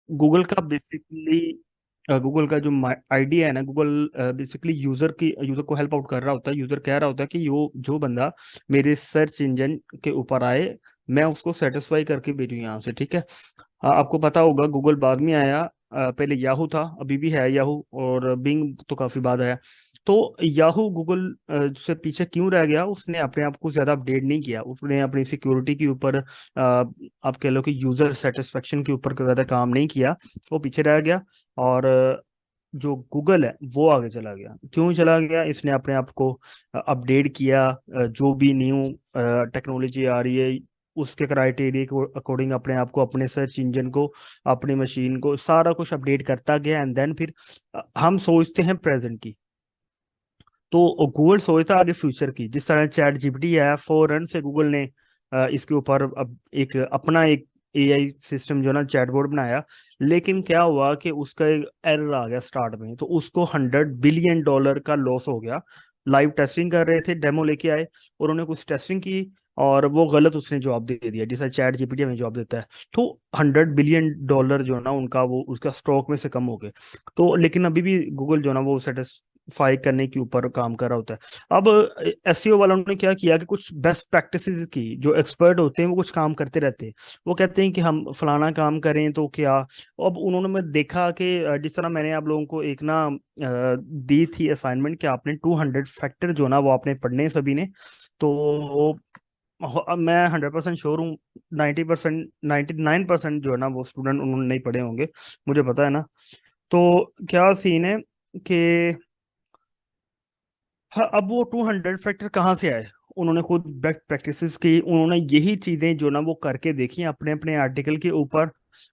Google का basically, Google का जो आइडिया है ना, गूगल बेसिकली यूजर को हेल्प आउट कर रहा होता है। यूजर कह रहा होता है कि यो जो बंदा मेरे सर्च इंजन के ऊपर आए, मैं उसको सेटिस्फाई करके भेजूँ यहाँ से, ठीक है। हाँ, आपको पता होगा गूगल बाद में आया। पहले याहू था, अभी भी है याहू, और बिंग तो काफी बाद आया। तो याहू गूगल से पीछे क्यों रह गया? उसने अपने आप को ज्यादा अपडेट नहीं किया, उसने अपनी सिक्योरिटी के ऊपर, आप कह लो कि यूजर सेटिस्फेक्शन के ऊपर ज्यादा काम नहीं किया। वो पीछे रह गया। और जो गूगल है वो आगे चला गया। क्यों चला गया? इसने अपने आप को अपडेट किया। जो भी न्यू टेक्नोलॉजी आ रही है, उसके क्राइटेरिया के अकॉर्डिंग अपने आप को, अपने सर्च इंजन को, अपनी मशीन को, सारा कुछ अपडेट करता गया। एंड देन फिर हम सोचते हैं प्रेजेंट की, तो गूगल सोचता है आगे फ्यूचर की। जिस तरह चैट जीपीटी है, फौरन से गूगल ने इसके ऊपर अब एक अपना एक एआई सिस्टम जो ना चैटबॉट बनाया। लेकिन क्या हुआ कि उसका एक एरर आ गया स्टार्ट में, तो उसको $100 बिलियन का लॉस हो गया। लाइव टेस्टिंग कर रहे थे, डेमो लेके आए, और उन्होंने कुछ टेस्टिंग की, और वो गलत उसने जवाब दे दिया, जैसा चैट जीपीटी में जवाब देता है। तो $100 बिलियन जो है ना उनका, वो उसका स्टॉक में से कम हो गए। तो लेकिन अभी भी गूगल जो है ना वो सेटिस्फाई करने के ऊपर काम कर रहा होता है। अब एसईओ वालों ने क्या किया कि कुछ बेस्ट प्रैक्टिसेस की, जो एक्सपर्ट होते हैं वो कुछ काम करते रहते हैं। वो कहते हैं कि हम फलाना काम करें तो क्या। अब उन्होंने मैं देखा कि जिस तरह मैंने आप लोगों को एक ना दी थी असाइनमेंट कि आपने 200 फैक्टर जो ना वो आपने पढ़ने हैं सभी ने। तो अब मैं 100% श्योर हूँ, 90%, 99% जो है ना वो स्टूडेंट उन्होंने नहीं पढ़े होंगे, मुझे पता है ना। तो क्या सीन है कि, हाँ, अब वो 200 फैक्टर कहाँ से आए? उन्होंने खुद बेस्ट प्रैक्टिसेस की, उन्होंने यही चीजें जो ना वो करके देखी अपने अपने आर्टिकल के ऊपर।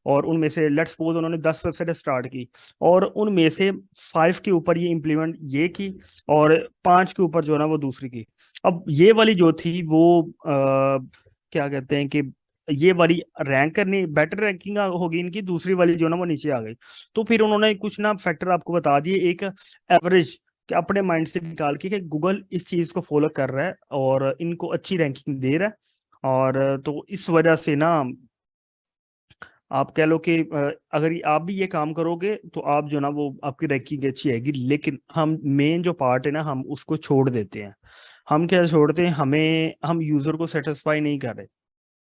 और उनमें से लेट्स सपोज उन्होंने 10 वेबसाइट स्टार्ट की, और उनमें से 5 के ऊपर ये इम्प्लीमेंट ये की, और 5 के ऊपर जो ना वो दूसरी की। अब ये वाली जो थी वो क्या कहते हैं कि, ये वाली रैंक करनी बेटर रैंकिंग होगी इनकी, दूसरी वाली जो ना वो नीचे आ गई। तो फिर उन्होंने कुछ ना फैक्टर आपको बता दिए, एक एवरेज, कि अपने माइंड से निकाल के कि गूगल इस चीज को फॉलो कर रहा है और इनको अच्छी रैंकिंग दे रहा है। और तो इस वजह से ना आप कह लो कि अगर आप भी ये काम करोगे तो आप जो ना वो आपकी रैंकिंग अच्छी आएगी। लेकिन हम मेन जो पार्ट है ना हम उसको छोड़ देते हैं। हम क्या छोड़ते हैं? हम यूजर को सेटिस्फाई नहीं कर रहे।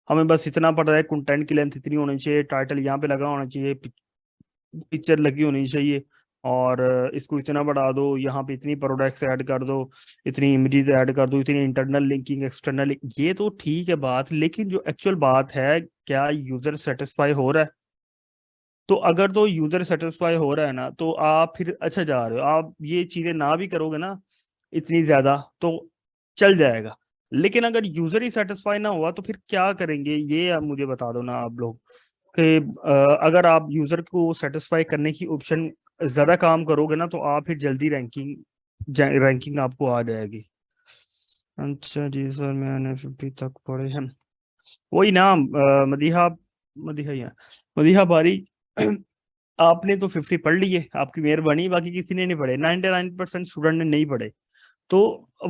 हमें बस इतना पता है कंटेंट की लेंथ इतनी होनी चाहिए, टाइटल यहाँ पे लगा होना चाहिए, पिक्चर लगी होनी चाहिए, और इसको इतना बढ़ा दो, यहाँ पे इतनी प्रोडक्ट्स ऐड कर दो, इतनी इमेजेस ऐड कर दो, इतनी इंटरनल लिंकिंग, एक्सटर्नल। ये तो ठीक है बात, लेकिन जो एक्चुअल बात है, क्या यूजर सेटिस्फाई हो रहा है? तो अगर तो यूजर सेटिस्फाई हो रहा है ना, तो आप फिर अच्छा जा रहे हो। आप ये चीजें ना भी करोगे ना इतनी ज्यादा, तो चल जाएगा। लेकिन अगर यूजर ही सेटिस्फाई ना हुआ तो फिर क्या करेंगे? ये आप मुझे बता दो ना आप लोग, कि अगर आप यूजर को सेटिस्फाई करने की ऑप्शन ज्यादा काम करोगे ना, तो आप फिर जल्दी रैंकिंग रैंकिंग आपको आ जाएगी। अच्छा जी सर, मैंने 50 तक पढ़े हैं। वही ना मदीहा, मदीहा ही है, मदीहा बारी। आपने तो 50 पढ़ लिए, आपकी मेहरबानी। बाकी किसी ने नहीं पढ़े, 99% स्टूडेंट ने नहीं पढ़े। तो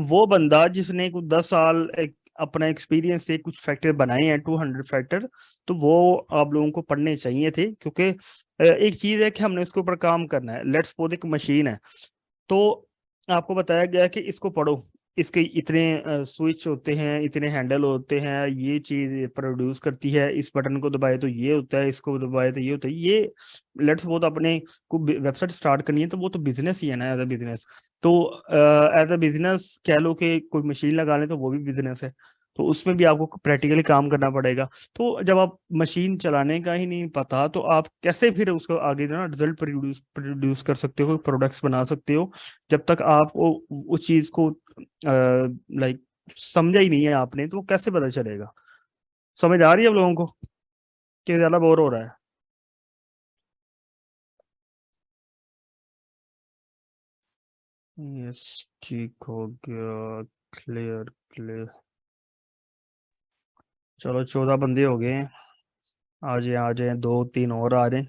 वो बंदा जिसने कुछ 10 साल एक अपना एक्सपीरियंस से कुछ फैक्टर बनाए हैं, 200 फैक्टर, तो वो आप लोगों को पढ़ने चाहिए थे। क्योंकि एक चीज है कि हमने इसके ऊपर काम करना है। लेट्स सपोज एक मशीन है, तो आपको बताया गया है कि इसको पढ़ो, इसके इतने स्विच होते हैं, इतने हैंडल होते हैं, ये चीज प्रोड्यूस करती है, इस बटन को दबाए तो ये होता है, इसको दबाए तो ये होता है। ये लेट्स सपोज अपने को वेबसाइट स्टार्ट करनी है, तो वो तो बिजनेस ही है ना, एज अ बिजनेस। तो एज अ बिजनेस कह लो कि कोई मशीन लगा लें तो वो भी बिजनेस है। तो उसमें भी आपको प्रैक्टिकली काम करना पड़ेगा। तो जब आप मशीन चलाने का ही नहीं पता, तो आप कैसे फिर उसको आगे ना रिजल्ट प्रोड्यूस प्रोड्यूस कर सकते हो, प्रोडक्ट्स बना सकते हो, जब तक आप उस चीज को लाइक समझा ही नहीं है आपने, तो कैसे पता चलेगा? समझ आ रही है आप लोगों को कि ज्यादा बोर हो रहा है? यस, ठीक हो गया। Clear clear. चलो 14 बंदे हो गए हैं। आ जाए आ जाए, दो तीन और आ जाए।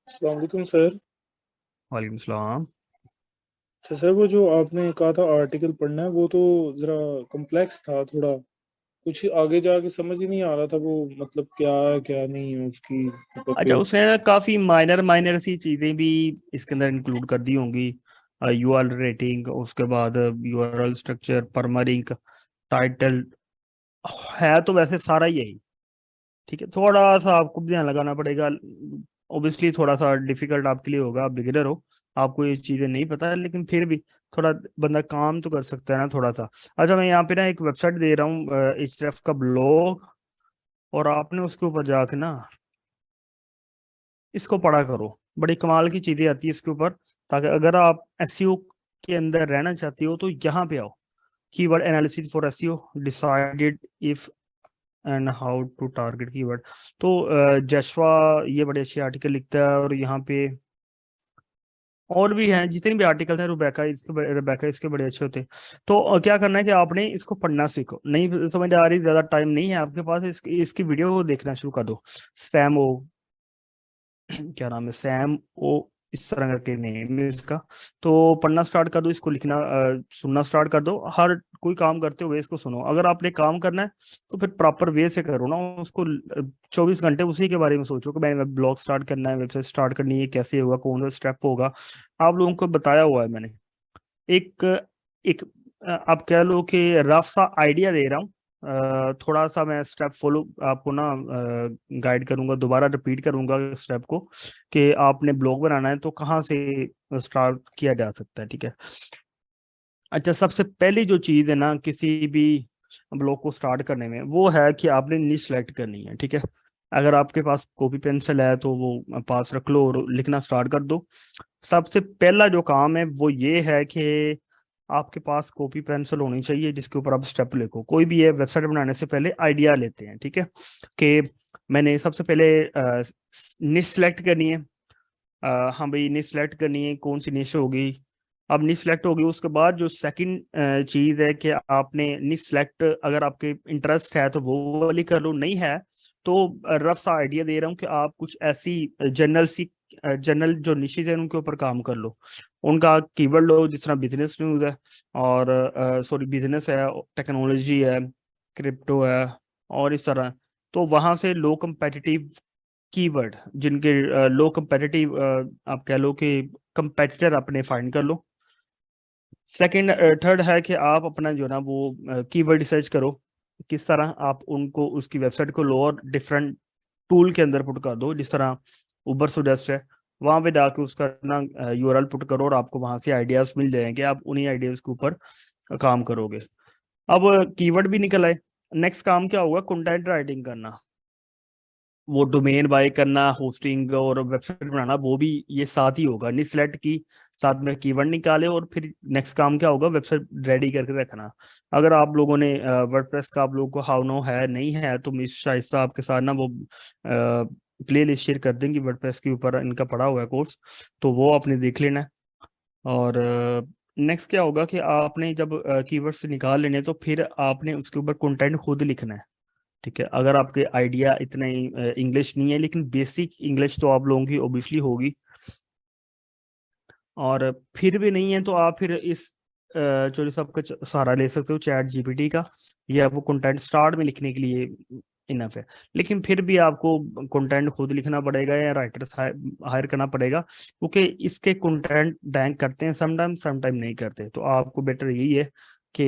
अस्सलाम वालेकुम सर। वालेकुम सलाम। अच्छा सर, वो जो आपने कहा था आर्टिकल पढ़ना है, वो तो ज़रा कॉम्प्लेक्स था थोड़ा। कुछ आगे जाके समझ ही नहीं आ रहा था वो, मतलब क्या है क्या नहीं है उसकी, मतलब अच्छा, फिर। उसने ना काफी माइनर माइनर सी चीजें भी इसके अंदर इंक्लूड कर दी होंगी। यूआरएल रेटिंग, उसके बाद यूआरएल स्ट्रक्चर, परमालिंक, टाइटल, है तो वैसे सारा ही यही। ठीक है, थोड़ा सा आपको भी ध्यान लगाना पड़ेगा। ऑब्वियसली थोड़ा सा डिफिकल्ट आपके लिए होगा, आप बिगिनर हो, आपको ये चीजें नहीं पता है, लेकिन फिर भी थोड़ा बंदा काम तो कर सकता है ना थोड़ा सा। अच्छा, मैं यहाँ पे ना एक वेबसाइट दे रहा हूँ, एचटीएफ का ब्लॉग, और आपने उसके ऊपर जाके ना इसको पढ़ा करो। बड़ी कमाल की चीजें आती है इसके ऊपर, ताकि अगर आप एसईओ के अंदर रहना चाहते हो तो यहाँ पे आओ। Keyword analysis for SEO, decided if and how to target keyword. तो जशवा ये बड़े अच्छे आर्टिकल लिखता है, और यहाँ पे और भी हैं जितने भी आर्टिकल हैं। रुबैका इसके बड़े अच्छे होते हैं। तो क्या करना है कि आपने इसको पढ़ना सीखो। नहीं समझ आ रही, ज्यादा टाइम नहीं है आपके पास, इसकी वीडियो को देखना शुरू कर दो। सैम ओ, क्या नाम है, सैम ओ, इस तरह करके नेम है इसका। तो पढ़ना स्टार्ट कर दो, इसको लिखना सुनना स्टार्ट कर दो। हर कोई काम करते हुए इसको सुनो। अगर आपने काम करना है तो फिर प्रॉपर वे से करो ना उसको। 24 घंटे उसी के बारे में सोचो कि मैंने ब्लॉग स्टार्ट करना है, वेबसाइट स्टार्ट करनी है, कैसे होगा, कौन सा स्टेप होगा। आप लोगों को बताया हुआ है मैंने। एक एक आप कह लो कि रफ सा आइडिया दे रहा हूँ। थोड़ा सा मैं स्टेप फॉलो आपको ना गाइड करूंगा, दोबारा रिपीट करूंगा स्टेप को, कि आपने ब्लॉग बनाना है तो कहाँ से स्टार्ट किया जा सकता है। ठीक है। अच्छा, सबसे पहली जो चीज है ना किसी भी ब्लॉग को स्टार्ट करने में, वो है कि आपने निश सेलेक्ट करनी है। ठीक है। अगर आपके पास कॉपी पेंसिल है तो वो पास रख लो और लिखना स्टार्ट कर दो। सबसे पहला जो काम है वो ये है कि आपके पास कॉपी पेंसिल होनी चाहिए जिसके ऊपर आप स्टेप लिखो। कोई भी ये वेबसाइट बनाने से पहले आइडिया लेते हैं। ठीक है, कि मैंने सबसे पहले निश सेलेक्ट करनी है। हाँ भाई, निश सेलेक्ट करनी है, कौन सी निश होगी। अब निश सेलेक्ट होगी, उसके बाद जो सेकंड चीज है कि आपने निश सेलेक्ट, अगर आपके इंटरेस्ट है तो वो वाली कर लो, नहीं है तो रफ सा आइडिया दे रहा हूँ कि आप कुछ ऐसी जनरल जो निशेज है उनके ऊपर काम कर लो। उनका कीवर्ड लो, जिस तरह बिजनेस न्यूज है, और सॉरी बिजनेस है, टेक्नोलॉजी है, क्रिप्टो है, और इस तरह। तो वहां से लो competitive कीवर्ड, जिनके लो competitive, आप कह लो कि कंपेटिटर अपने फाइंड कर लो। सेकंड थर्ड है कि आप अपना जो ना वो कीवर्ड रिसर्च करो, किस तरह आप उनको उसकी वेबसाइट को लो और डिफरेंट टूल के अंदर पुट कर दो। जिस तरह उबर सुजेस्ट है, वहां पे जाके उसका ना यूआरएल पुट करो, और आपको वहां से आइडियाज मिल जाएंगे। आप उन्हीं आइडियाज के ऊपर काम करोगे। अब कीवर्ड भी निकल आए, नेक्स्ट काम क्या होगा, कंटेंट राइटिंग करना। वो डोमेन बाय करना, होस्टिंग और वेबसाइट बनाना, वो भी ये साथ ही होगा। नहीं सिलेक्ट की, साथ में कीवर्ड निकाले, और फिर नेक्स्ट काम क्या होगा, वेबसाइट रेडी करके रखना। अगर आप लोगों ने वर्डप्रेस का आप लोगों को हाउ नो है नहीं है, तो मिस शाइस्ता आपके साथ ना वो प्ले लिस्ट शेयर कर देंगी वर्डप्रेस के ऊपर, इनका पड़ा हुआ है कोर्स, तो वो आपने देख लेना है। और नेक्स्ट क्या होगा कि आपने जब कीवर्ड्स निकाल लेने, तो फिर आपने उसके ऊपर कंटेंट खुद लिखना है। ठीक है, अगर आपके आइडिया इतने इंग्लिश नहीं है, लेकिन बेसिक इंग्लिश तो आप लोगों की ओबियसली होगी, और फिर भी नहीं है तो आप फिर इस जो सबका सहारा ले सकते हो, चैट जीपीटी का, या वो कंटेंट स्टार्ट में लिखने के लिए इनफ है। लेकिन फिर भी आपको कंटेंट खुद लिखना पड़ेगा या राइटर हायर करना पड़ेगा, क्योंकि इसके कंटेंट रैंक करते हैं समटाइम, समटाइम नहीं करते। तो आपको बेटर यही है कि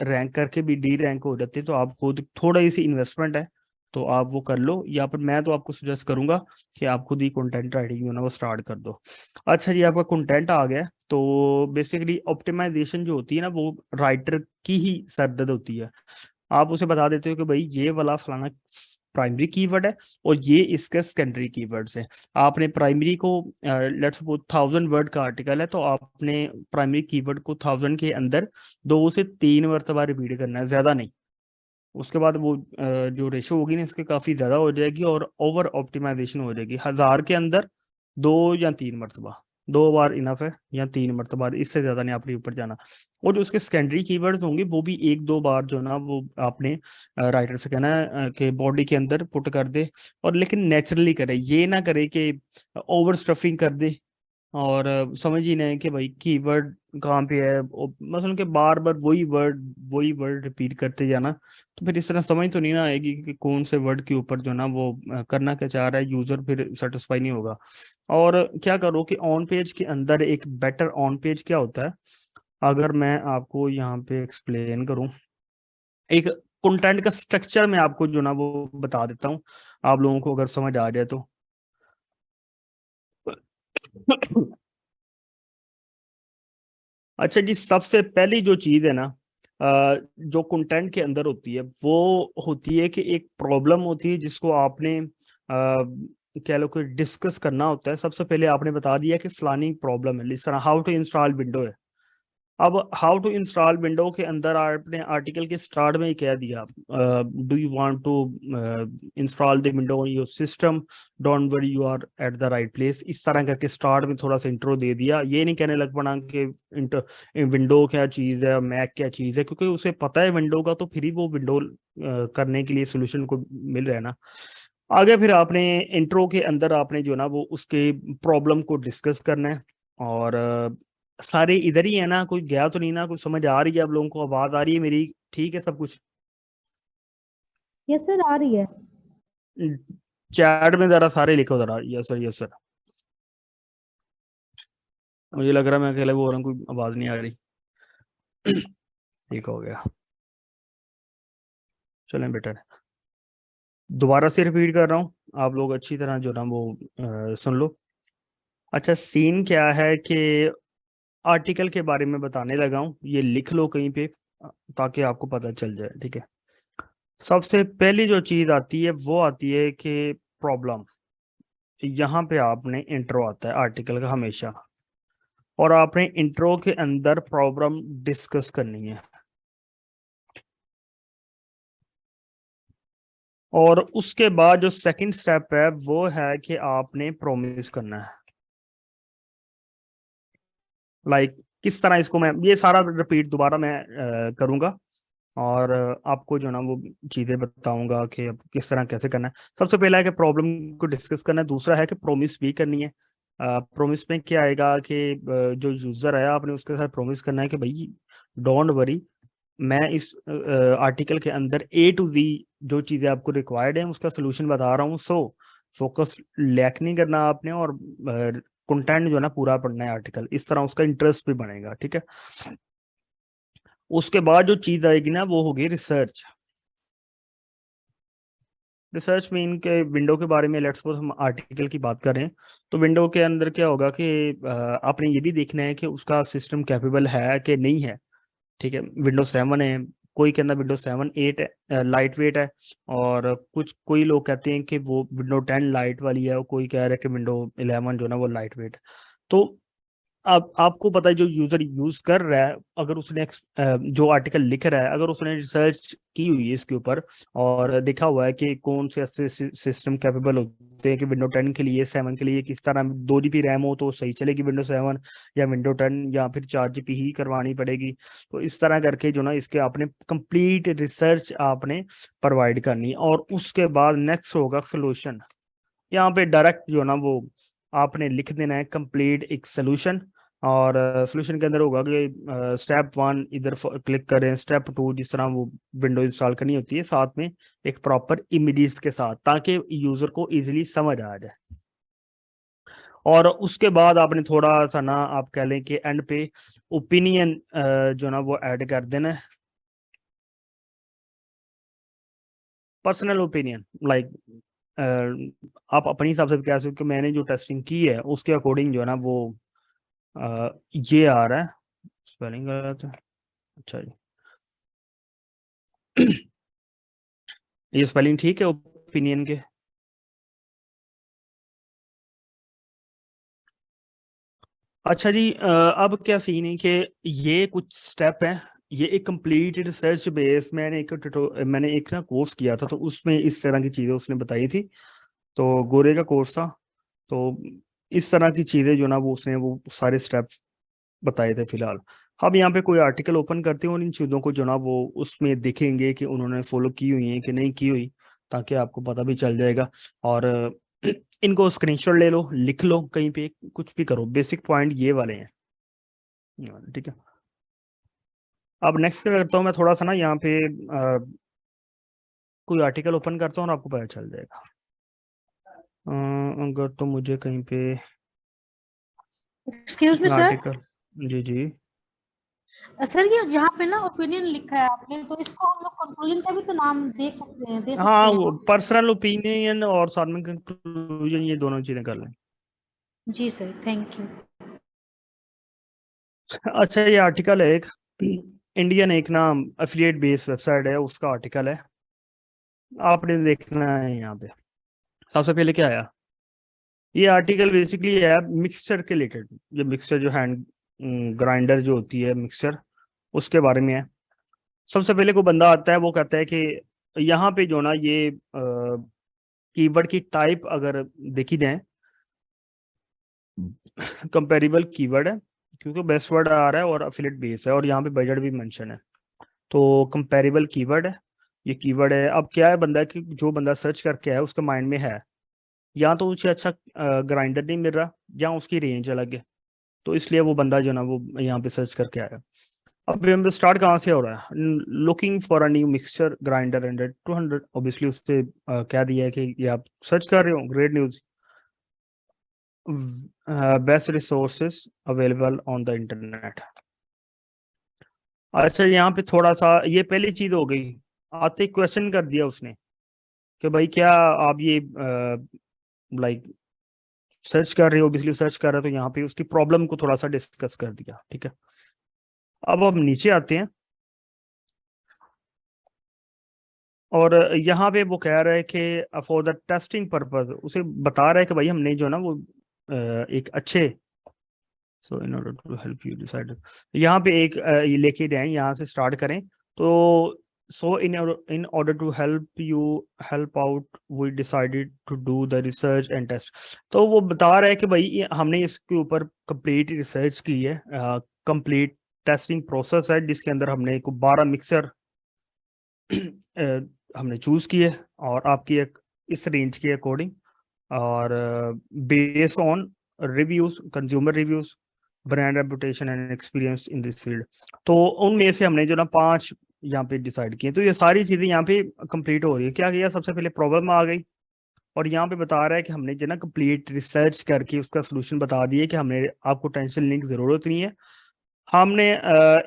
रैंक करके भी डी रैंक हो जाते हैं, तो आप खुद थोड़ा सी इन्वेस्टमेंट है तो आप वो कर लो, या फिर मैं तो आपको सजेस्ट करूंगा कि आप खुद ही कंटेंट राइटिंग जो ना वो स्टार्ट कर दो। अच्छा जी, आपका कंटेंट आ गया, तो बेसिकली ऑप्टिमाइजेशन जो होती है ना, वो राइटर की ही सरदर्द होती है। आप उसे बता देते हो कि भाई ये वाला फलाना प्राइमरी कीवर्ड है, और ये इसके सेकेंडरी कीवर्ड्स हैं। आपने प्राइमरी को, लेट्स सपोज 1000 वर्ड का आर्टिकल है, तो आपने प्राइमरी कीवर्ड को 1000 के अंदर 2 से 3 मरतबा रिपीट करना है, ज्यादा नहीं। उसके बाद वो जो रेशो होगी ना इसके काफी ज्यादा हो जाएगी, और ओवर ऑप्टिमाइजेशन हो जाएगी। 1000 के अंदर 2 या 3 मरतबा, 2 बार इनफ है, या 3 मरतबा, इससे ज्यादा नहीं आपने ऊपर जाना। और जो उसके सेकेंडरी कीवर्ड्स होंगे वो भी 1-2 बार जो ना वो आपने राइटर से कहना है कि बॉडी के अंदर पुट कर दे, और लेकिन नेचुरली करे, ये ना करे कि ओवर स्टफिंग कर दे, और समझ ही नहीं कि भाई कीवर्ड कहाँ पे है, मसलन के बार बार वही वर्ड रिपीट करते जाना, तो फिर इस तरह समझ तो नहीं ना आएगी कि कौन से वर्ड के ऊपर जो ना वो करना क्या चाह रहा है, यूजर फिर सेटिस्फाई नहीं होगा। और क्या करो कि ऑन पेज के अंदर एक बेटर ऑन पेज क्या होता है, अगर मैं आपको यहाँ पे एक्सप्लेन करूँ, एक कंटेंट का स्ट्रक्चर मैं आपको जो ना वो बता देता हूँ, आप लोगों को अगर समझ आ जाए तो। अच्छा जी, सबसे पहली जो चीज है ना, जो कंटेंट के अंदर होती है वो होती है कि एक प्रॉब्लम होती है जिसको आपने कह लो कि डिस्कस करना होता है। सबसे पहले आपने बता दिया कि फलानी प्रॉब्लम है, जिस तरह हाउ टू इंस्टॉल विंडो है। अब हाउ टू इंस्टॉल विंडो के अंदर आपने आर्टिकल के स्टार्ट में ही कह दिया, do you want to install the window on your system, don't worry you are at the right place. इस तरह करके स्टार्ट में थोड़ा सा इंट्रो दे दिया, ये नहीं कहने लग पड़ा कि विंडो क्या चीज़ है, मैक क्या चीज़ है, क्योंकि उसे पता है विंडो का, तो फिर ही वो विंडो करने के लिए सोल्यूशन को मिल रहा है ना। आगे फिर आपने इंट्रो के अंदर आपने जो ना वो उसके प्रॉब्लम को डिस्कस करना है। और सारे इधर ही है ना, कोई गया तो नहीं ना, कुछ समझ आ रही है आप लोगों को, आवाज आ रही है मेरी, ठीक है सब कुछ? यस सर, आ रही है। चैट में जरा सारे लिखो जरा, यस सर यस सर। मुझे लग रहा है मैं अकेले बोल रहा हूँ, कोई आवाज नहीं आ रही। ठीक हो गया, चलें बेटर। दोबारा से रिपीट कर रहा हूँ, आप लोग अच्छी तरह जो ना वो सुन लो। अच्छा, सीन क्या है कि आर्टिकल के बारे में बताने लगा हूँ, ये लिख लो कहीं पे ताकि आपको पता चल जाए, ठीक है। सबसे पहली जो चीज आती है वो आती है कि प्रॉब्लम। यहाँ पे आपने इंट्रो आता है आर्टिकल का हमेशा, और आपने इंट्रो के अंदर प्रॉब्लम डिस्कस करनी है। और उसके बाद जो सेकंड स्टेप है वो है कि आपने प्रोमिस करना है। लाइक किस तरह इसको मैं ये सारा रिपीट दोबारा मैं करूंगा, और आपको जो ना वो चीजें बताऊंगा कि अब किस तरह कैसे करना है। सबसे पहला है कि प्रॉब्लम को डिस्कस करना है, दूसरा है कि प्रोमिस भी करनी है। प्रोमिस में क्या आएगा कि जो यूजर है आपने उसके साथ प्रोमिस करना है कि भाई डोंट वरी, मैं इस आर्टिकल के अंदर A to Z जो चीजें आपको रिक्वायर्ड है उसका सोल्यूशन बता रहा हूँ। सो फोकस लैक नहीं करना आपने, और कंटेंट जो है ना पूरा पढ़ना है आर्टिकल, इस तरह उसका इंटरेस्ट भी बनेगा, ठीक है। उसके बाद जो चीज आएगी ना वो होगी रिसर्च। रिसर्च में इनके विंडो के बारे में, लेट्स सपोज हम आर्टिकल की बात करें, तो विंडो के अंदर क्या होगा कि आपने ये भी देखना है कि उसका सिस्टम कैपेबल है कि नहीं है, ठीक है। विंडो 7 है, कोई कहना विंडो 7 8 है, लाइट वेट है। और कोई लोग कहते हैं कि वो विंडो 10 लाइट वाली है, और कोई कह रहा है कि विंडो 11 जो ना वो लाइट वेट। तो अब आपको पता है जो यूजर यूज कर रहा है, अगर उसने जो आर्टिकल लिख रहा है, अगर उसने रिसर्च की हुई है इसके ऊपर, और देखा हुआ है कि कौन से ऐसे सिस्टम कैपेबल होते हैं कि विंडो 10 के लिए, 7 के लिए किस तरह 2 GB रैम हो तो सही चलेगी विंडो 7, या विंडो 10, या फिर 4 GB ही करवानी पड़ेगी। तो इस तरह करके जो ना इसके आपने कंप्लीट रिसर्च आपने प्रोवाइड करनी है। और उसके बाद नेक्स्ट होगा सोल्यूशन। यहाँ पे डायरेक्ट जो ना वो आपने लिख देना है कंप्लीट एक सोल्यूशन। और सोल्यूशन के अंदर होगा कि स्टेप 1 इधर क्लिक करें, स्टेप 2 जिस तरह वो विंडो इंस्टॉल करनी होती है, साथ में एक प्रॉपर इमेजेस के साथ, ताकि यूजर को इजीली समझ आ जाए। और उसके बाद आपने थोड़ा सा ना आप कह लें कि एंड पे ओपिनियन जो ना वो ऐड कर देना है, पर्सनल ओपिनियन। लाइक आप अपने हिसाब से भी कह सकते हो कि मैंने जो टेस्टिंग की है उसके अकॉर्डिंग जो है ना वो ये आ रहा है। स्पेलिंग गलत है, अच्छा जी। ये स्पेलिंग ठीक है ओपिनियन के? अच्छा जी, अब क्या सीन है कि ये कुछ स्टेप है, ये एक कंप्लीट रिसर्च बेस, मैंने एक ना कोर्स किया था, तो उसमें इस तरह की चीजें उसने बताई थी। तो गोरे का कोर्स था, तो इस तरह की चीजें जो ना वो उसने वो सारे स्टेप्स बताए थे फिलहाल। हम यहाँ पे कोई आर्टिकल ओपन करते हैं और इन चीज़ों को जो ना वो उसमें देखेंगे कि उन्होंने फॉलो की हुई है कि नहीं की हुई, ताकि आपको पता भी चल जाएगा। और इनको स्क्रीनशॉट ले लो, लिख लो कहीं पे, कुछ भी करो, बेसिक पॉइंट ये वाले हैं। ठीक है, अब नेक्स्ट क्या करता हूँ मैं, थोड़ा सा ना यहाँ पे कोई आर्टिकल ओपन करता हूँ और आपको पता चल जाएगा। अगर तो मुझे कहीं पे एक्सक्यूज मी सर। आर्टिकल, जी जी, सर ये जहाँ पे ना ओपिनियन लिखा है आपने, तो इसको हम लोग कंक्लूजन का भी तो नाम देख सकते हैं, दे सकते हाँ, हैं ना? पर्सनल ओपिनियन और साथ में कंक्लूजन, ये दोनों चीजें कर लें। जी सर, थैंक यू। अच्छा, ये आर्टिकल है एक इंडियन, एक ना एफिलिएट बेस्ड वेबसाइट है, उसका आर्टिकल है, आपने देखना है यहाँ पे। सबसे पहले क्या आया, ये आर्टिकल बेसिकली है मिक्सचर के रिलेटेड, जो मिक्सचर जो हैंड ग्राइंडर जो होती है मिक्सचर, उसके बारे में है। सबसे पहले कोई बंदा आता है, वो कहता है कि यहाँ पे जो ना ये कीवर्ड की टाइप अगर देखी जाए, कंपेरेबल कीवर्ड है, क्योंकि बेस्ट वर्ड आ रहा है और अफिलिएट बेस है और यहाँ पे बजट भी मेंशन है, तो कंपेरेबल कीवर्ड है, ये कीवर्ड है। अब क्या है, बंदा कि जो बंदा सर्च करके है उसके माइंड में है, या तो उसे अच्छा ग्राइंडर नहीं मिल रहा, या उसकी रेंज अलग है, तो इसलिए वो बंदा जो ना वो यहाँ पे सर्च करके आया। अब हम स्टार्ट कहाँ से हो रहा है, looking for a new mixture grinder 100 200, obviously उससे क्या दिया है कि ये आप सर्च कर रहे हो, great news, best resources available on the internet. अच्छा, यहाँ पे थोड़ा सा ये पहली चीज हो गई, आते क्वेश्चन कर दिया उसने कि भाई क्या आप ये लाइक सर्च कर रहे हो, ऑब्वियसली सर्च कर रहे हो, तो यहाँ पे उसकी प्रॉब्लम को थोड़ा सा डिस्कस कर दिया। ठीक है, अब हम नीचे आते हैं और यहाँ पे वो कह रहा है कि फॉर द टेस्टिंग पर्पज, उसे बता रहा है कि भाई हमने जो ना वो एक अच्छे, so in order to help you decide, यहाँ पे एक ये लेके जाए, यहाँ से स्टार्ट करें, तो so in order to help out we decided to do the research and test. तो वो बता रहा है कि भाई हमने इसके ऊपर कंप्लीट रिसर्च की है, कंप्लीट टेस्टिंग प्रोसेस है, जिसके अंदर हमने 12 मिक्सर हमने चूज किए, और आपकी एक इस रेंज के अकॉर्डिंग, और based on reviews, consumer reviews, brand reputation and experience in this field. तो उनमें से हमने जो ना 5 यहाँ पे डिसाइड किए, तो ये सारी चीजें यहाँ पे कंप्लीट हो रही है। क्या किया, सबसे पहले प्रॉब्लम आ गई, और यहाँ पे बता रहा है कि हमने जो ना कंप्लीट रिसर्च करके उसका सोल्यूशन बता दिया कि हमने, आपको टेंशन लेने की जरूरत नहीं है, हमने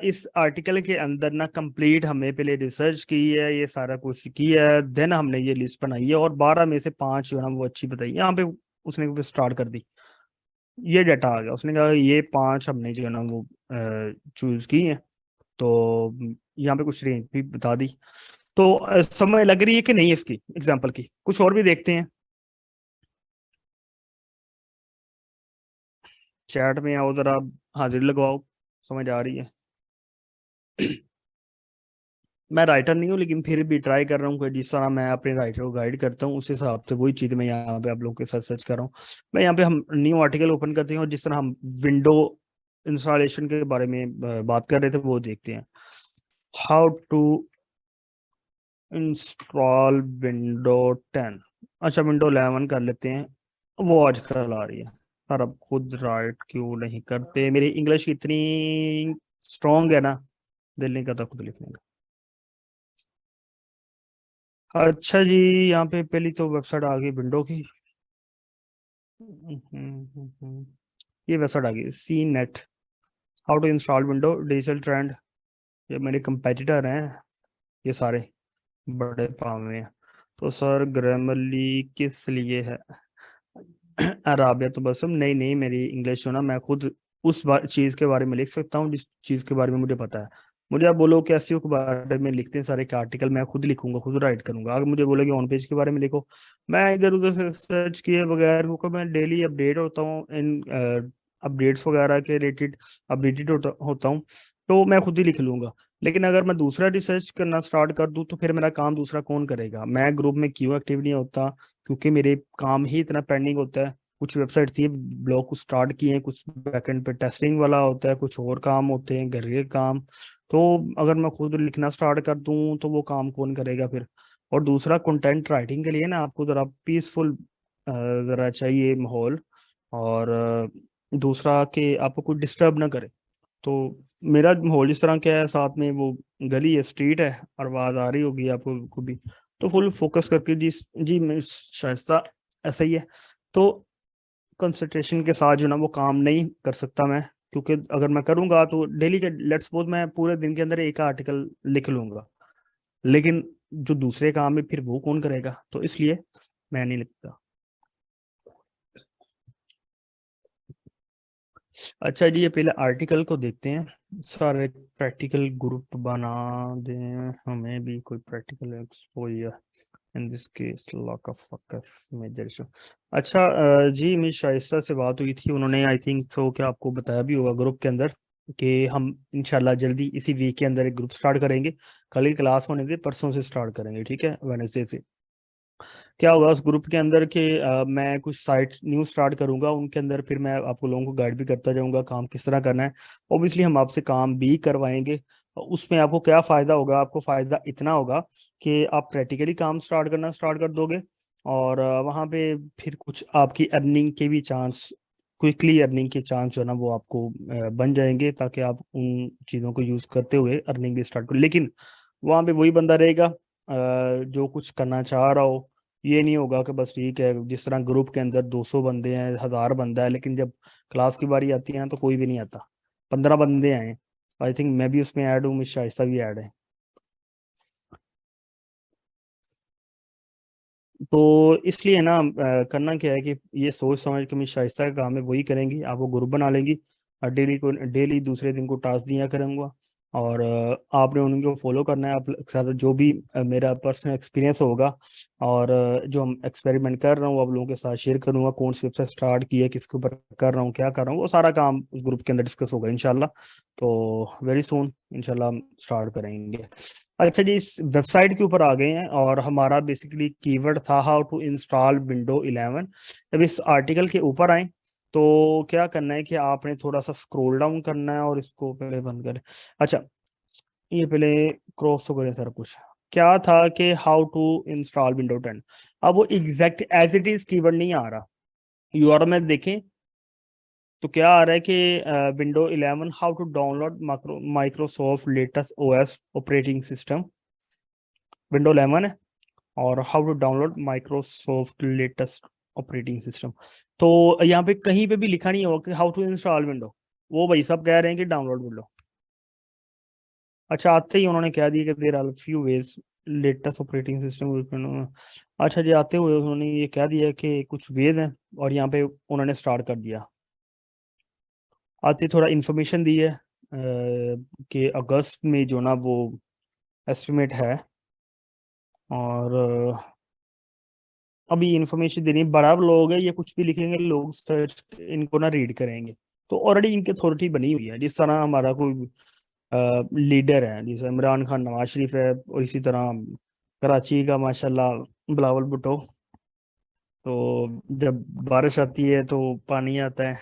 इस आर्टिकल के अंदर ना कंप्लीट हमने पहले रिसर्च की है, ये सारा कुछ किया है, देन हमने ये लिस्ट बनाई है, और 12 में से 5 जो है ना वो अच्छी बताई। यहाँ पे उसने स्टार्ट कर दी, ये डाटा आ गया, उसने कहा ये 5 हमने जो है ना वो चूज की है, तो यहाँ पे कुछ रेंज भी बता दी। तो समझ लग रही है कि नहीं इसकी एग्जाम्पल की, कुछ और भी देखते हैं, चैट में आओ जरा, हाजिरी लगवाओ, समझ आ रही है। मैं राइटर नहीं हूँ, लेकिन फिर भी ट्राई कर रहा हूँ कि जिस तरह मैं अपने राइटर को गाइड करता हूँ, उस हिसाब से वही चीज़ मैं यहाँ पे आप लोगों के साथ सर्च कर रहा हूँ। मैं यहाँ पे हम न्यू आर्टिकल ओपन करते हैं, और जिस तरह हम विंडो इंस्टॉलेशन के बारे में बात कर रहे थे, वो देखते हैं, हाउ टू इंस्टॉल विंडो 10। अच्छा, विंडो 11 कर लेते हैं, वो आजकल आ रही है। सर अब खुद राइट क्यों नहीं करते, मेरी इंग्लिश इतनी स्ट्रांग है ना, दिल नहीं करता खुद लिखने का। अच्छा जी, यहाँ पे पहली तो वेबसाइट आ गई विंडो की, ये वेबसाइट आ गई CNET, how to install window digital trend. ये मेरे कंपेटिटर हैं, ये सारे बड़े पावे हैं। तो सर ग्रामरली किस लिए है, अराबिया तो बस नहीं नहीं, मेरी इंग्लिश हो ना, मैं खुद उस चीज के बारे में लिख सकता हूँ जिस चीज के बारे में मुझे पता है। मुझे आप बोलो कि एसईओ के बारे में लिखते हैं सारे के आर्टिकल, मैं खुद लिखूंगा, खुद राइट करूंगा। अगर मुझे बोलो कि ऑन पेज के बारे में लिखो, मैं इधर उधर से सर्च किए बगैर, वो मैं डेली अपडेट होता हूँ इन अपडेट्स वगैरह के रिलेटेड, अपडेटेड होता हूँ, तो मैं खुद ही लिख लूंगा। लेकिन अगर मैं दूसरा रिसर्च करना स्टार्ट कर दूं, तो फिर मेरा काम दूसरा कौन करेगा, मैं ग्रुप में क्यों एक्टिव नहीं होता, क्योंकि मेरे काम ही इतना पेंडिंग होता है। कुछ वेबसाइट थी, ब्लॉग को स्टार्ट किए हैं, कुछ बैकएंड पे टेस्टिंग वाला होता है, कुछ और काम होते हैं, घर के काम। तो अगर मैं खुद लिखना स्टार्ट कर दूं, तो वो काम कौन करेगा फिर। और दूसरा, कंटेंट राइटिंग के लिए ना आपको जरा पीसफुल ज़रा चाहिए माहौल, और दूसरा कि आपको कोई डिस्टर्ब ना करे। तो मेरा माहौल इस तरह क्या है, साथ में वो गली है, स्ट्रीट है, और आवाज़ आ रही होगी आपको को भी, तो फुल फोकस करके जी, जी मैं शाइस्ता ऐसा ही है। तो कंसंट्रेशन के साथ जो ना वो काम नहीं कर सकता मैं, क्योंकि अगर मैं करूंगा तो डेली के लेट्स सपोज मैं पूरे दिन के अंदर एक आर्टिकल लिख लूंगा, लेकिन जो दूसरे काम है फिर वो कौन करेगा, तो इसलिए मैं नहीं लिखता। अच्छा जी, ये पहले आर्टिकल को देखते हैं। सारे प्रैक्टिकल ग्रुप बना दें, हमें भी कोई practical exposure in this case lack of focus major issue. अच्छा जी, मिस शाइस्ता से बात हुई थी, उन्होंने आई थिंक तो क्या आपको बताया भी होगा ग्रुप के अंदर कि हम इंशाल्लाह जल्दी इसी वीक के अंदर एक ग्रुप स्टार्ट करेंगे। कल ही क्लास होने दे, परसों से स्टार्ट करेंगे, ठीक है, वेडनेसडे से। क्या होगा उस ग्रुप के अंदर कि मैं कुछ साइट न्यू स्टार्ट करूंगा, उनके अंदर फिर मैं आपको लोगों को गाइड भी करता जाऊंगा काम किस तरह करना है। ऑब्वियसली हम आपसे काम भी करवाएंगे। उसमें आपको क्या फायदा होगा, आपको फायदा इतना होगा कि आप प्रैक्टिकली काम स्टार्ट कर दोगे, और वहाँ पे फिर कुछ आपकी अर्निंग के भी चांस, क्विकली अर्निंग के चांस जो है ना वो आपको बन जाएंगे, ताकि आप उन चीज़ों को यूज़ करते हुए अर्निंग भी स्टार्ट करो। लेकिन वहाँ पे वही बंदा रहेगा जो कुछ करना चाह रहा हो। ये नहीं होगा कि बस ठीक है, जिस तरह ग्रुप के अंदर 200 बंदे हैं, 1000 बंदा है, लेकिन जब क्लास की बारी आती है ना तो कोई भी नहीं आता। 15 बंदे आए, आई थिंक मैं भी उसमें ऐड हूँ, मिस शाइस्ता भी ऐड है। तो इसलिए ना करना क्या है कि ये सोच समझ के मिस शाइस्ता का काम है वही करेंगी, आप वो ग्रुप बना लेंगी, और डेली दूसरे दिन को टास्क दिया करूँगा, और आपने उनको फॉलो करना है। आप साथ जो भी मेरा पर्सनल एक्सपीरियंस होगा, और जो हम एक्सपेरिमेंट कर रहा हूँ आप लोगों के साथ शेयर करूंगा, कौन सी वेबसाइट स्टार्ट की है, किसके ऊपर कर रहा हूँ, क्या कर रहा हूँ, वो सारा काम उस ग्रुप के अंदर डिस्कस होगा इंशाल्लाह। तो वेरी सुन इंशाल्लाह हम स्टार्ट करेंगे। अच्छा जी, इस वेबसाइट के ऊपर आ गए हैं, और हमारा बेसिकली कीवर्ड था हाउ टू इंस्टॉल विंडो 11। जब इस आर्टिकल के ऊपर आए तो क्या करना है कि आपने थोड़ा सा स्क्रॉल डाउन करना है, और इसको पहले बंद करें। अच्छा, ये पहले क्रॉस तो करें सर, कुछ क्या था कि हाउ टू इंस्टॉल विंडो 10। अब वो exact as it is keyword नहीं आ रहा, यूआरएल में देखें तो क्या आ रहा है कि window 11 how to download Microsoft latest OS operating system, window 11 है, और how to download Microsoft latest operating system. तो यहाँ पे कहीं पे भी लिखा नहीं होगा कि हाउ टू इंस्टॉल विंडो, वो भाई सब कह रहे हैं कि डाउनलोड विंडो। अच्छा, आते ही उन्होंने कह दिया कि there are few ways latest operating system. अच्छा जी, आते हुए उन्होंने ये कह दिया कि कुछ वेज हैं, और यहाँ पे उन्होंने स्टार्ट कर दिया। आते थोड़ा इन्फॉर्मेशन दी है कि अगस्त में जो ना वो एस्टिमेट है, और अभी इंफॉर्मेशन देनी, बड़ा लोग है, ये कुछ भी लिखेंगे लोग सर्च इनको ना रीड करेंगे। तो ऑलरेडी इनकी अथॉरिटी बनी हुई है, जिस तरह हमारा कोई लीडर है, जैसे इमरान खान, नवाज शरीफ है, और इसी तरह कराची का माशाल्लाह बिलावल भुट्टो। तो जब बारिश आती है तो पानी आता है,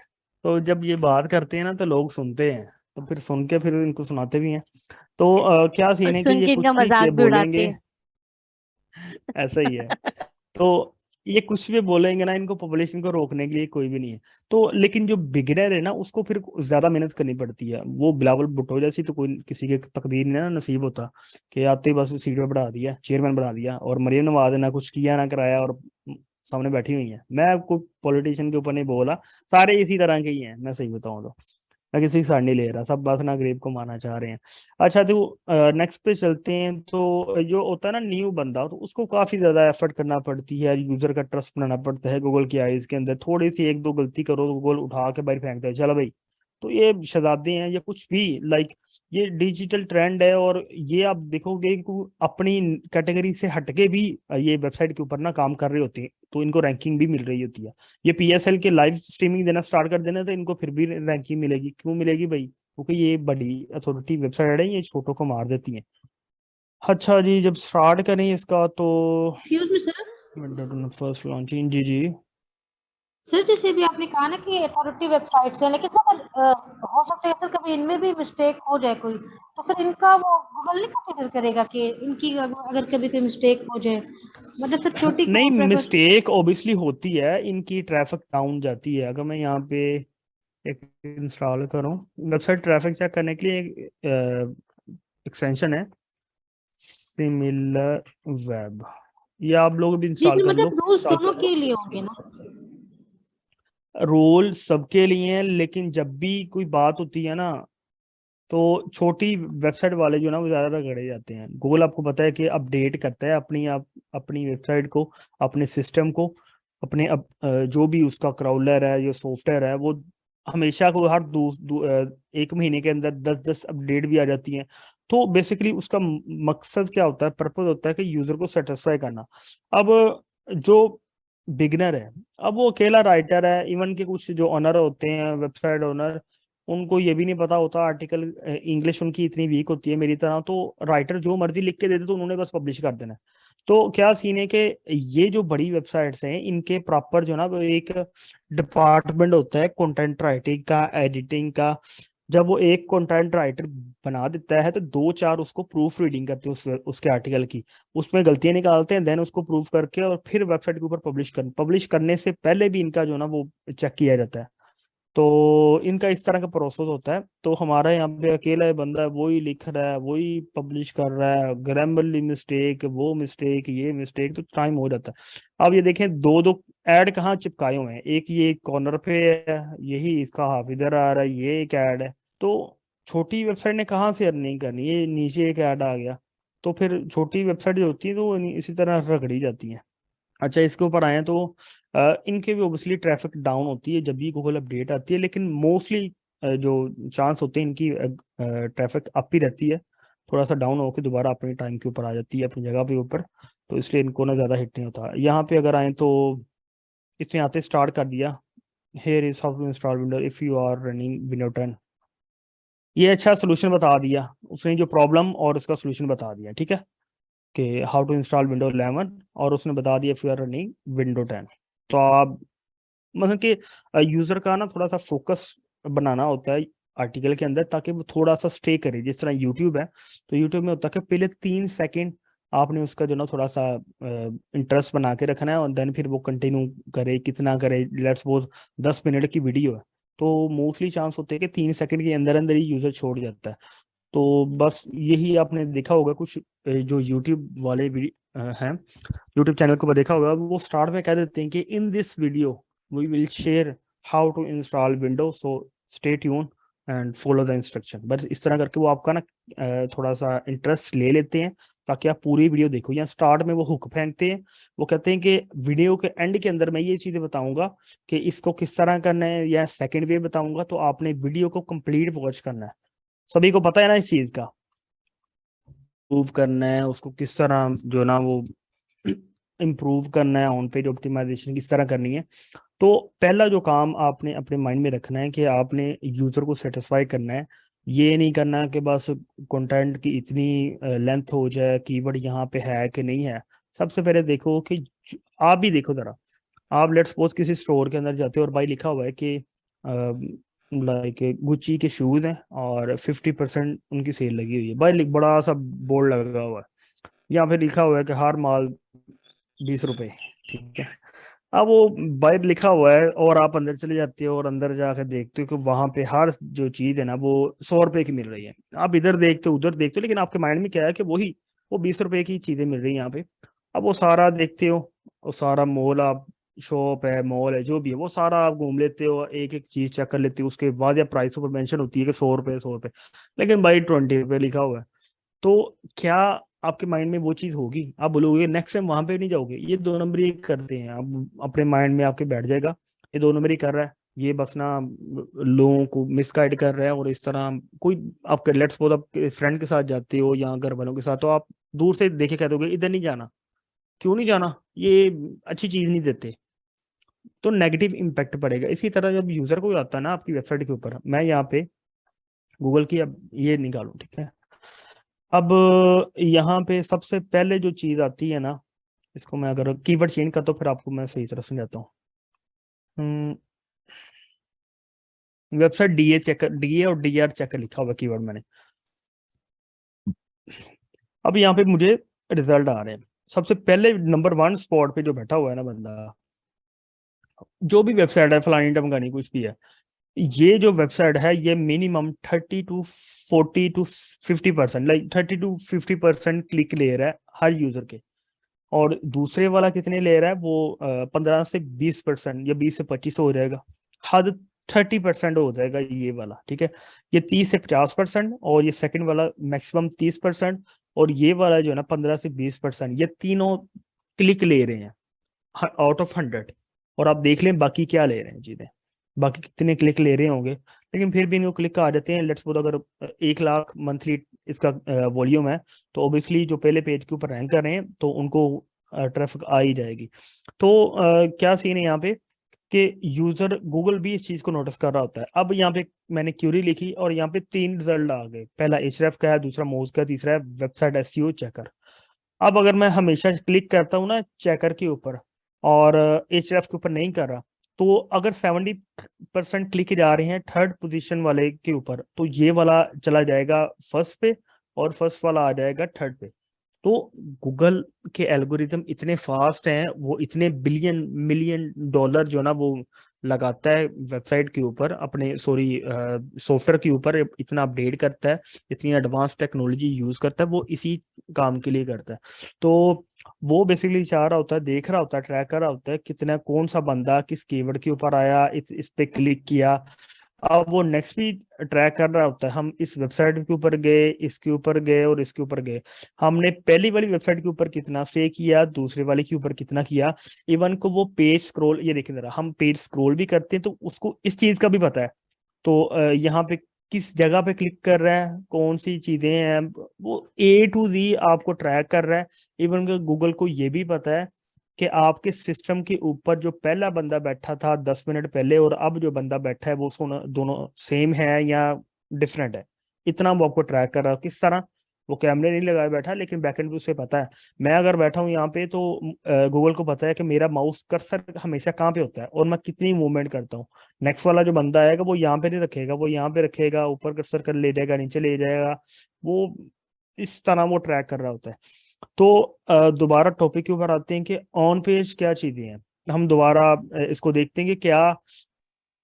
तो जब ये बात करते हैं ना तो लोग सुनते हैं, तो फिर सुन के फिर इनको सुनाते भी हैं। तो क्या और सीन है कि सुन ये के इनका कुछ भी मजाक भी उड़ाते बोलेंगे, हैं। ऐसा ही है। तो ये कुछ भी बोलेंगे ना, इनको पॉपुलेशन को रोकने के लिए कोई भी नहीं है। तो लेकिन जो बिगिनर है ना उसको फिर ज्यादा मेहनत करनी पड़ती है। वो बिलावल भुट्टो जैसी तो कोई किसी के तकदीर में ना नसीब होता कि आते ही बस सीट पे बढ़ा दिया, चेयरमैन बना दिया, और मरियम नवाज ने ना कुछ किया ना कराया, और सामने बैठी हुई है। मैं कोई पॉलिटिशियन के ऊपर नहीं बोला, सारे इसी तरह के ही हैं, मैं सही बताऊं तो। मैं किसी की साइड नहीं ले रहा, सब बस ना गरीब को मारना चाह रहे हैं। अच्छा, तो नेक्स्ट पे चलते हैं। तो जो होता है ना न्यू बंदा, तो उसको काफी ज्यादा एफर्ट करना पड़ती है, यूजर का ट्रस्ट बनाना पड़ता है गूगल की आईज के अंदर। थोड़ी सी एक दो गलती करो तो गूगल उठा के बाहर फेंकता है, चलो भाई। तो ये शहजादे हैं या कुछ भी, लाइक ये डिजिटल ट्रेंड है, और ये आप देखोगे कि अपनी कैटेगरी से हटके भी ये वेबसाइट के ऊपर ना काम कर रहे होते हैं, तो इनको रैंकिंग भी मिल रही होती है। ये पीएसएल के लाइव स्ट्रीमिंग देना स्टार्ट कर देना तो इनको फिर भी रैंकिंग मिलेगी। क्यों मिलेगी भाई? क्योंकि ये बड़ी अथॉरिटी वेबसाइट है, ये छोटों को मार देती है। अच्छा जी, जब स्टार्ट करें इसका तो excuse me sir. First launching, जी जी। सर जैसे भी आपने कहा ना कि अथॉरिटी वेबसाइट्स है, लेकिन सर हो सकता है सर कभी इनमें भी मिस्टेक हो जाए कोई, तो फिर इनका वो गूगल नहीं कंसीडर करेगा कि इनकी अगर कभी कोई मिस्टेक हो जाए? मतलब सर छोटी नहीं, कौन prefer- मिस्टेक ऑब्वियसली होती है, इनकी ट्रैफिक डाउन जाती है। अगर मैं यहाँ पे एक इंस्टॉल करूँ, वेबसाइट ट्रैफिक चेक करने के लिए एक्सटेंशन है सिमिलर वेब, ये आप लोग भी जी इंस्टॉल सर, कर लो। मतलब रूल्स दोनों के लिए होंगे ना? रोल सबके लिए हैं, लेकिन जब भी कोई बात होती है ना, तो छोटी वेबसाइट वाले जो ना वो ज्यादा रगड़े जाते हैं। गूगल आपको पता है कि अपडेट करता है अपनी वेबसाइट को, अपने सिस्टम को, जो भी उसका क्राउलर है, जो सॉफ्टवेयर है, वो हमेशा को हर एक महीने के अंदर 10-10 अपडेट भी आ जाती हैं। तो बेसिकली उसका मकसद क्या होता है, पर्पज होता है कि यूजर को सेटिस्फाई करना। अब जो बिगनर है, अब वो अकेला राइटर है, इवन के कुछ जो ओनर होते हैं, वेबसाइट ओनर, उनको ये भी नहीं पता होता आर्टिकल, इंग्लिश उनकी इतनी वीक होती है मेरी तरह, तो राइटर जो मर्जी लिख के देते तो उन्होंने बस पब्लिश कर देना है। तो क्या सीन है कि ये जो बड़ी वेबसाइट्स हैं, इनके प्रॉपर जो ना वो एक डिपार्टमेंट होता है कंटेंट राइटिंग का, एडिटिंग का। जब वो एक कंटेंट राइटर बना देता है तो 2-4 उसको प्रूफ रीडिंग करते हैं उसके आर्टिकल की, उसमें गलतियां निकालते हैं, देन उसको प्रूफ करके और फिर वेबसाइट के ऊपर पब्लिश करने से पहले भी इनका जो ना वो चेक किया जाता है। तो इनका इस तरह का प्रोसेस होता है। तो हमारा यहाँ पे अकेला बंदा है, वही लिख रहा है, वही पब्लिश कर रहा है, ग्रामरली मिस्टेक, वो मिस्टेक, ये मिस्टेक, तो टाइम हो जाता है। अब ये देखें, दो दो ऐड कहाँ चिपकाए हुए हैं, एक ये कॉर्नर पे है, यही इसका हाफ इधर आ रहा है, ये एक ऐड है। तो छोटी वेबसाइट ने कहाँ से अर्निंग करनी, ये नीचे एक ऐड आ गया। तो फिर छोटी वेबसाइट जो होती है तो वो इसी तरह रगड़ी जाती है। अच्छा, इसके ऊपर आए तो इनके भी ओबियसली ट्रैफिक डाउन होती है जब भी गूगल अपडेट आती है, लेकिन मोस्टली जो चांस होते हैं इनकी ट्रैफिक अप ही रहती है, थोड़ा सा डाउन होकर दोबारा अपने टाइम के ऊपर आ जाती है, अपनी जगह पे ऊपर। तो इसलिए इनको ना ज़्यादा हिट नहीं होता। यहाँ पे अगर आए तो इसमें आते स्टार्ट कर दिया, here is how to install window if you are running window 10। ये अच्छा सोल्यूशन बता दिया उसने, जो प्रॉब्लम और उसका सोल्यूशन बता दिया, ठीक है, कि हाउ टू इंस्टॉल विंडो 11, और उसने बता दिया if you are running window 10। तो आप मतलब कि यूजर का ना थोड़ा सा फोकस बनाना होता है आर्टिकल के अंदर, ताकि वो थोड़ा सा स्टे करे। जिस तरह यूट्यूब है, तो यूट्यूब में होता है कि पहले 3 सेकंड आपने उसका जो ना थोड़ा सा इंटरेस्ट बना के रखना है, और देन फिर वो कंटिन्यू करे, कितना करे। लेट्स सपोज 10 मिनट की वीडियो है, तो मोस्टली चांस होते हैं कि 3 सेकंड के अंदर अंदर ही यूजर छोड़ जाता है। तो बस यही आपने देखा होगा कुछ जो यूट्यूब वाले हैं, यूट्यूब चैनल को देखा होगा, वो स्टार्ट में कह देते हैं कि in this video we will share how to install window, so stay tune and follow the instruction. बस इस तरह करके वो आपका ना थोड़ा सा इंटरेस्ट ले लेते हैं, ताकि आप पूरी वीडियो देखो। या स्टार्ट में वो हुक फेंकते हैं, वो कहते हैं कि वीडियो के एंड के अंदर मैं ये चीजें बताऊंगा कि इसको किस तरह करना है, या सेकेंड वे बताऊंगा, तो आपने वीडियो को कंप्लीट वॉच करना है। सभी को पता है ना इस चीज का, इम्प्रूव करना है उसको किस तरह जो ना वो इम्प्रूव करना है, ऑन पेज ऑप्टिमाइजेशन किस तरह करनी है। तो पहला जो काम आपने अपने माइंड में रखना है कि आपने यूजर को सेटिस्फाई करना है। ये नहीं करना कि बस कंटेंट की इतनी लेंथ हो जाए, कीवर्ड यहाँ पे है कि नहीं है। सबसे पहले देखो कि आप भी देखो जरा, आप लेट्स सपोज किसी स्टोर के अंदर जाते हो और भाई लिखा हुआ है कि लाइक गुच्ची के शूज हैं और 50% उनकी सेल लगी हुई है, भाई बड़ा सा बोर्ड लगा हुआ है, या फिर लिखा हुआ है कि हर माल 20 रुपए, ठीक है। अब वो बाहर लिखा हुआ है और आप अंदर चले जाते हो और अंदर जाकर देखते हो कि वहां पे हर जो चीज है ना वो 100 रुपए की मिल रही है। आप इधर देखते हो उधर देखते हो, लेकिन आपके माइंड में क्या है कि वो 20 रुपए की चीजें मिल रही है यहाँ पे। अब वो सारा देखते हो, वो सारा मॉल, आप शॉप है, मॉल है, जो भी है, वो सारा आप घूम लेते हो, एक एक चीज चेक कर लेते हो, उसके बाद या प्राइस ऊपर मेंशन होती है कि 100 रुपए 100 रुपए, लेकिन भाई 20 रुपए लिखा हुआ है। तो क्या आपके माइंड में वो चीज होगी? आप बोलोगे नेक्स्ट टाइम वहां पे नहीं जाओगे? ये 2 नंबरी करते हैं, आप अपने माइंड में आपके बैठ जाएगा ये 2 नंबरी कर रहा है, ये बस ना लोगों को मिसगाइड कर रहा है। और इस तरह कोई आपके लेट्स सपोज आप फ्रेंड के साथ जाते हो या घर वालों के साथ, तो आप दूर से देखे कह दोगे इधर नहीं जाना, क्यों नहीं जाना, ये अच्छी चीज नहीं देते, तो नेगेटिव इम्पैक्ट पड़ेगा। इसी तरह जब यूजर को आता है ना आपकी वेबसाइट के ऊपर, मैं यहाँ पे गूगल की अब ये निकालूं, ठीक है। अब यहाँ पे सबसे पहले जो चीज आती है ना, इसको मैं अगर कीवर्ड चेंज करता हूँ फिर आपको मैं सही तरह समझाता हूँ। वेबसाइट डीए चेकर, डीए और डीआर चेकर लिखा हुआ कीवर्ड मैंने। अब यहाँ पे मुझे रिजल्ट आ रहे हैं। सबसे पहले नंबर 1 स्पॉट पे जो बैठा हुआ है ना बंदा, जो भी वेबसाइट है फलानी ढमकानी कुछ भी है, ये जो वेबसाइट है ये minimum 30 to 40 to 50%, like 30 to 50% click ले रहा है हर यूजर के। और दूसरे वाला कितने ले रहा है वो 15 से 20% या 20 से 25 हो जाएगा, हद 30% हो जाएगा ये वाला, ठीक है। ये 30 से 50%, और ये सेकंड वाला मैक्सिमम 30%, और ये वाला जो है ना 15 से 20%, ये तीनों क्लिक ले रहे हैं आउट ऑफ 100। और आप देख लें बाकी क्या ले रहे हैं चीजें, बाकी कितने क्लिक ले रहे होंगे, लेकिन फिर भी इनको क्लिक आ जाते हैं। लेट्स सपोज अगर 1 लाख मंथली इसका वॉल्यूम है, तो ऑब्वियसली जो पहले पेज के ऊपर रैंक कर रहे हैं तो उनको ट्रैफिक आ ही जाएगी। तो क्या सीन है यहाँ पे कि यूजर गूगल भी इस चीज को नोटिस कर रहा होता है। अब यहाँ पे मैंने क्यूरी लिखी और यहाँ पे 3 रिजल्ट आ गए, पहला एचरेफ का है, दूसरा मोज का, तीसरा है वेबसाइट एसईओ चेकर। अब अगर मैं हमेशा क्लिक करता हूँ ना चेकर के ऊपर और एचरेफ के ऊपर नहीं कर रहा, तो अगर 70% क्लिक जा रहे हैं थर्ड पोजीशन वाले के ऊपर, तो ये वाला चला जाएगा फर्स्ट पे और फर्स्ट वाला आ जाएगा थर्ड पे। तो गूगल के एल्गोरिदम इतने फास्ट हैं, वो इतने बिलियन मिलियन डॉलर जो ना वो लगाता है वेबसाइट के ऊपर, अपने सॉफ्टवेयर के ऊपर इतना अपडेट करता है, इतनी एडवांस टेक्नोलॉजी यूज करता है, वो इसी काम के लिए करता है। तो वो बेसिकली चाह रहा होता है, देख रहा होता है, ट्रैक कर रहा होता है कितना कौन सा बंदा किस कीवर्ड के ऊपर आया, इस पे क्लिक किया। अब वो नेक्स्ट भी ट्रैक कर रहा होता है, हम इस वेबसाइट के ऊपर गए, इसके ऊपर गए और इसके ऊपर गए, हमने पहली वाली वेबसाइट के ऊपर कितना स्टे किया, दूसरे वाले के ऊपर कितना किया। इवन को वो पेज स्क्रॉल, ये देखें जरा, हम पेज स्क्रॉल भी करते हैं तो उसको इस चीज का भी पता है। तो यहाँ पे किस जगह पे क्लिक कर रहा है, कौन सी चीजें हैं, वो A to Z आपको ट्रैक कर रहा है। इवन गूगल को ये भी पता है कि आपके सिस्टम के ऊपर जो पहला बंदा बैठा था 10 मिनट पहले और अब जो बंदा बैठा है वो दोनों सेम है या डिफरेंट है। इतना वो आपको ट्रैक कर रहा है। किस तरह? वो कैमरे नहीं लगाए बैठा, लेकिन बैकएंड पे उसे पता है मैं अगर बैठा हूँ यहाँ पे तो गूगल को पता है कि मेरा माउस कर्सर हमेशा कहाँ पे होता है और मैं कितनी मूवमेंट करता हूँ। नेक्स्ट वाला जो बंदा आएगा वो यहाँ पे नहीं रखेगा, वो यहाँ पे रखेगा, ऊपर कर्सर कर ले जाएगा, नीचे ले जाएगा, वो इस तरह वो ट्रैक कर रहा होता है। तो दोबारा टॉपिक के ऊपर आते हैं कि ऑन पेज क्या चीजें हैं। हम दोबारा इसको देखते हैं कि क्या,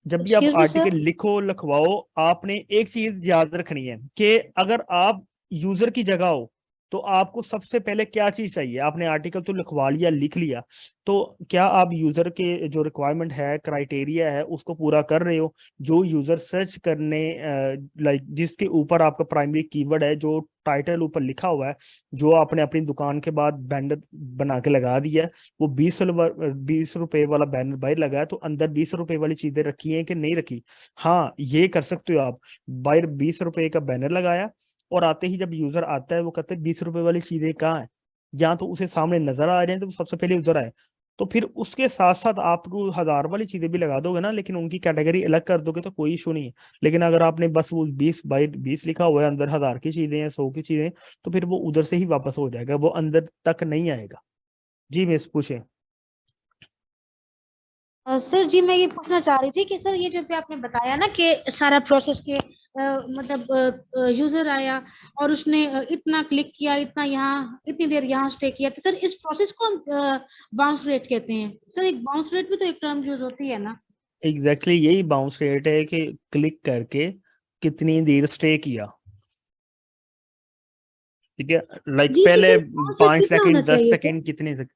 जब भी आप एक्सक्यूज मी सर, आर्टिकल लिखो लिखवाओ, आपने एक चीज याद रखनी है कि अगर आप यूजर की जगह हो तो आपको सबसे पहले क्या चीज चाहिए। आपने आर्टिकल तो लिखवा लिया, लिख लिया, तो क्या आप यूजर के जो रिक्वायरमेंट है, क्राइटेरिया है, उसको पूरा कर रहे हो। जो यूजर सर्च करने लाइक जिसके ऊपर आपका प्राइमरी कीवर्ड है, जो टाइटल ऊपर लिखा हुआ है, जो आपने अपनी दुकान के बाद बैनर बना के लगा दिया है, वो 20 रुपए वाला बैनर बाहर लगा है, तो अंदर 20 रुपए वाली चीजें रखी हैं कि नहीं रखी। हाँ, ये कर सकते हो आप। बाहर 20 रुपए का बैनर लगाया और आते ही जब यूजर आता है वो कहते हैं 20 रुपए वाली चीजें कहाँ है, या तो उसे सामने नजर आ रहे हैं तो वो सबसे पहले उधर आए। तो फिर उसके साथ साथ आप 1000 वाली चीजें भी लगा दोगे ना, लेकिन उनकी कैटेगरी अलग कर दोगे तो कोई इशू नहीं है। लेकिन अगर आपने बस वो 20 बाई 20 लिखा हुआ है, अंदर 1000 की चीजें हैं, 100 की चीजें हैं, तो फिर वो उधर से ही वापस हो जाएगा, वो अंदर तक नहीं आएगा। जी मिस पूछे। सर जी मैं ये पूछना चाह रही थी कि सर ये जो भी आपने बताया ना कि सारा प्रोसेस के मतलब यूजर आया और उसने इतना क्लिक किया, इतना यहाँ, इतनी देर यहाँ स्टे किया, तो सर इस प्रोसेस को हम बाउंस रेट कहते हैं। सर एक बाउंस रेट भी तो एक टर्म यूज होती है ना? एग्जैक्टली यही बाउंस रेट है कि क्लिक करके कितनी देर स्टे किया, ठीक है। लाइक जी जी पहले सर, बाउंस रेट 5 कितना होना सेकंड 10 चाहिए सर? सेकंड कितने तक,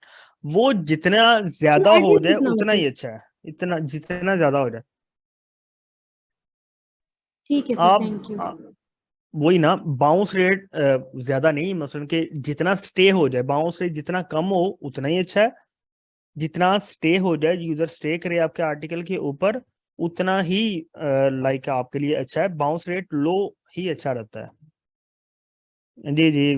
वो जितना ज्यादा हो एटलीस्ट जाए कितना उतना होता ही है? अच्छा है, इतना जितना ज्यादा हो जाए। ठीक है सर, आप थैंक यू। वही ना, बाउंस रेट ज्यादा नहीं, मसलन के जितना स्टे हो जाए, बाउंस रेट जितना कम हो उतना ही अच्छा है, जितना स्टे हो जाए, यूजर स्टे करे आपके आर्टिकल के ऊपर, उतना ही लाइक आपके लिए अच्छा है। बाउंस रेट लो ही अच्छा रहता है। जी जी,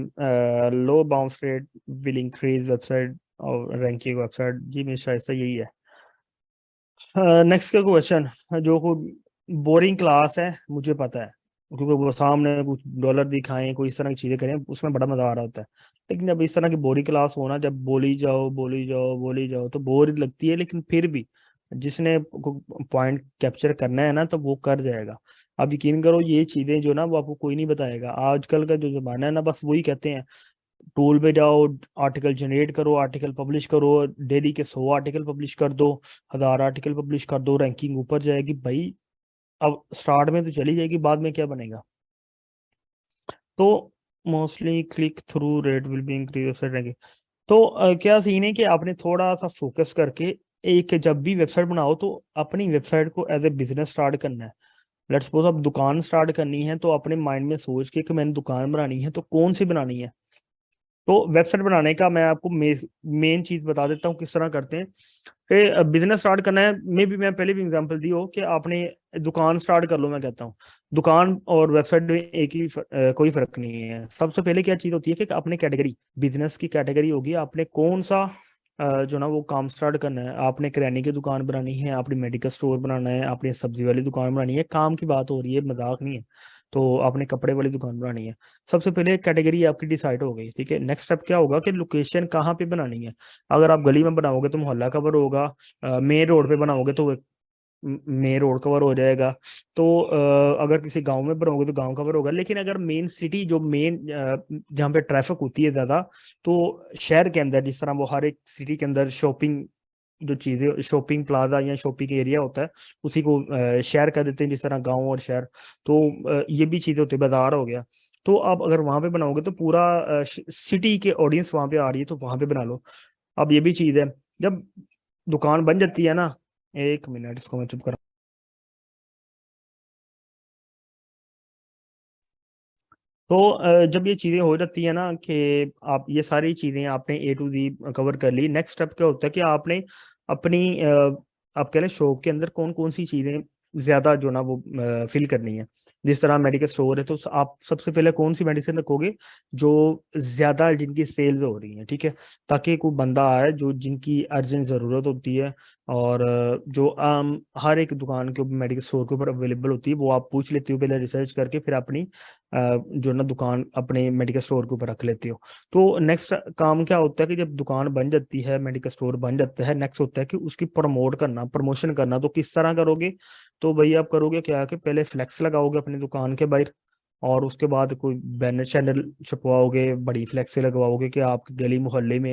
low bounce rate will increase website और रैंकिंग वेबसाइट, जी मेरे शायद से यही है। नेक्स्ट का क्वेश्चन, जो कोई बोरिंग क्लास है मुझे पता है, क्योंकि वो सामने कुछ डॉलर दिखाएं, कोई इस तरह की चीजें करें, उसमें बड़ा मजा आ रहा होता है। लेकिन जब इस तरह की बोरिंग क्लास होना, जब बोली जाओ बोली जाओ बोली जाओ तो बोर लगती है, लेकिन फिर भी जिसने पॉइंट कैप्चर करना है ना तो वो कर जाएगा। आप यकीन करो, ये चीजें जो ना वो आपको कोई नहीं बताएगा। आजकल का जो जमाना है ना, बस वही कहते हैं टूल पे जाओ, आर्टिकल जनरेट करो, आर्टिकल पब्लिश करो, डेली के 100 आर्टिकल पब्लिश कर दो, 1000 आर्टिकल पब्लिश कर दो, रैंकिंग ऊपर जाएगी भाई। अब स्टार्ट में तो चली जाएगी, बाद में क्या बनेगा? तो mostly click through rate will be increase ranking. तो क्या सीन है कि आपने थोड़ा सा फोकस करके एक जब भी वेबसाइट बनाओ तो अपनी वेबसाइट को एज ए बिजनेस स्टार्ट करना है। लेट्स सपोज अब दुकान स्टार्ट करनी है, तो अपने माइंड में सोच के कि मैंने दुकान बनानी है, तो कौन सी बनानी है। तो वेबसाइट बनाने का मैं आपको मेन चीज बता देता हूँ किस तरह करते हैं कि बिजनेस स्टार्ट करना है। मे भी मैं पहले भी एग्जांपल दी हो कि आपने दुकान स्टार्ट कर लो, मैं कहता हूँ दुकान और वेबसाइट में एक ही कोई फर्क नहीं है। सबसे पहले क्या चीज होती है कि आपने कैटेगरी, बिजनेस की कैटेगरी होगी, आपने कौन सा जो ना वो काम स्टार्ट करना है। आपने किराने की दुकान बनानी है, आपने मेडिकल स्टोर बनाना है, आपने सब्जी वाली दुकान बनानी है, काम की बात हो रही है, मजाक नहीं है। तो आपने कपड़े वाली दुकान बनानी है। सबसे पहले कैटेगरी आपकी डिसाइड हो गई, ठीक है। नेक्स्ट स्टेप क्या होगा कि लोकेशन कहाँ पे बनानी है। अगर आप गली में बनाओगे तो मोहल्ला कवर होगा, मेन रोड पे बनाओगे तो मेन रोड कवर हो जाएगा। तो अगर किसी गांव में बनाओगे तो गांव कवर होगा। लेकिन अगर मेन सिटी जो मेन जहाँ पे ट्रैफिक होती है ज्यादा, तो शहर के अंदर जिस तरह वो हर एक सिटी के अंदर शॉपिंग जो चीजें, शॉपिंग प्लाजा या शॉपिंग एरिया होता है, उसी को शहर कर देते हैं, जिस तरह गांव और शहर। तो ये भी चीजें होती है, बाजार हो गया। तो आप अगर वहां पे बनाओगे तो पूरा सिटी के ऑडियंस वहां पे आ रही है, तो वहां पे बना लो। अब ये भी चीज है, जब दुकान बन जाती है ना, एक मिनट इसको मैं चुप कर। तो जब ये चीजें हो जाती है ना कि आप ये सारी चीजें आपने ए टू दी कवर कर ली, नेक्स्ट स्टेप क्या होता है कि आपने अपनी आप कह लें शॉप के अंदर कौन कौन सी चीजें ज्यादा जो ना वो फिल करनी है। जिस तरह मेडिकल स्टोर है, तो आप सबसे पहले कौन सी मेडिसिन रखोगे जो ज्यादा जिनकी सेल्स हो रही है, ठीक है। ताकि कोई बंदा आए जो जिनकी अर्जेंट जरूरत होती है, और जो आम हर एक दुकान के ऊपर मेडिकल स्टोर के ऊपर अवेलेबल होती है, वो आप पूछ लेते हो पहले रिसर्च करके, फिर अपनी जो ना दुकान अपने मेडिकल स्टोर के ऊपर रख लेते हो। तो नेक्स्ट काम क्या होता है कि जब दुकान बन जाती है, मेडिकल स्टोर बन जाता है, नेक्स्ट होता है कि उसकी प्रमोट करना, प्रमोशन करना। तो किस तरह करोगे? तो भाई आप करोगे क्या कि पहले फ्लेक्स लगाओगे अपनी दुकान के बाहर, और उसके बाद कोई बैनर चैनल छपवाओगे, बड़ी फ्लेक्स लगवाओगे कि आपकी गली मोहल्ले में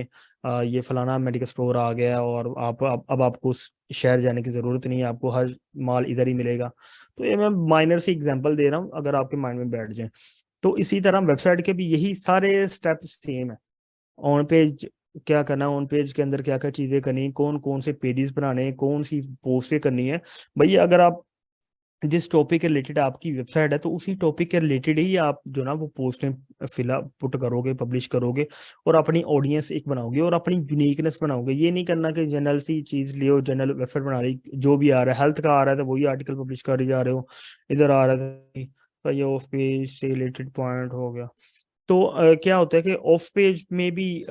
ये फलाना मेडिकल स्टोर आ गया है, और आप अब आपको उस शहर जाने की जरूरत नहीं है, आपको हर माल इधर ही मिलेगा। तो ये मैं माइनर सी एग्जांपल दे रहा हूँ, अगर आपके माइंड में बैठ जाए। तो इसी तरह वेबसाइट के भी यही सारे स्टेप्स सेम है। ऑन पेज क्या करना है, ऑन पेज के अंदर क्या क्या चीजें करनी है, कौन कौन से पेजेस बनाने हैं, कौन सी पोस्टें करनी है। भैया अगर आप जिस टॉपिक के रिलेटेड आपकी वेबसाइट है, तो उसी टॉपिक के रिलेटेड ही आप जो ना वो पोस्ट फिल पुट करोगे, पब्लिश करोगे, और अपनी ऑडियंस एक बनाओगे और अपनी यूनिकनेस बनाओगे। ये नहीं करना कि जनरल सी चीज लियो, जनरल वेबसाइट बना रही, जो भी आ रहा है, हेल्थ का आ रहा है तो वही आर्टिकल पब्लिश कर ही जा रहे हो। इधर आ रहा था तो ये ऑफ पेज से रिलेटेड पॉइंट हो गया। तो क्या होता है कि ऑफ पेज में भी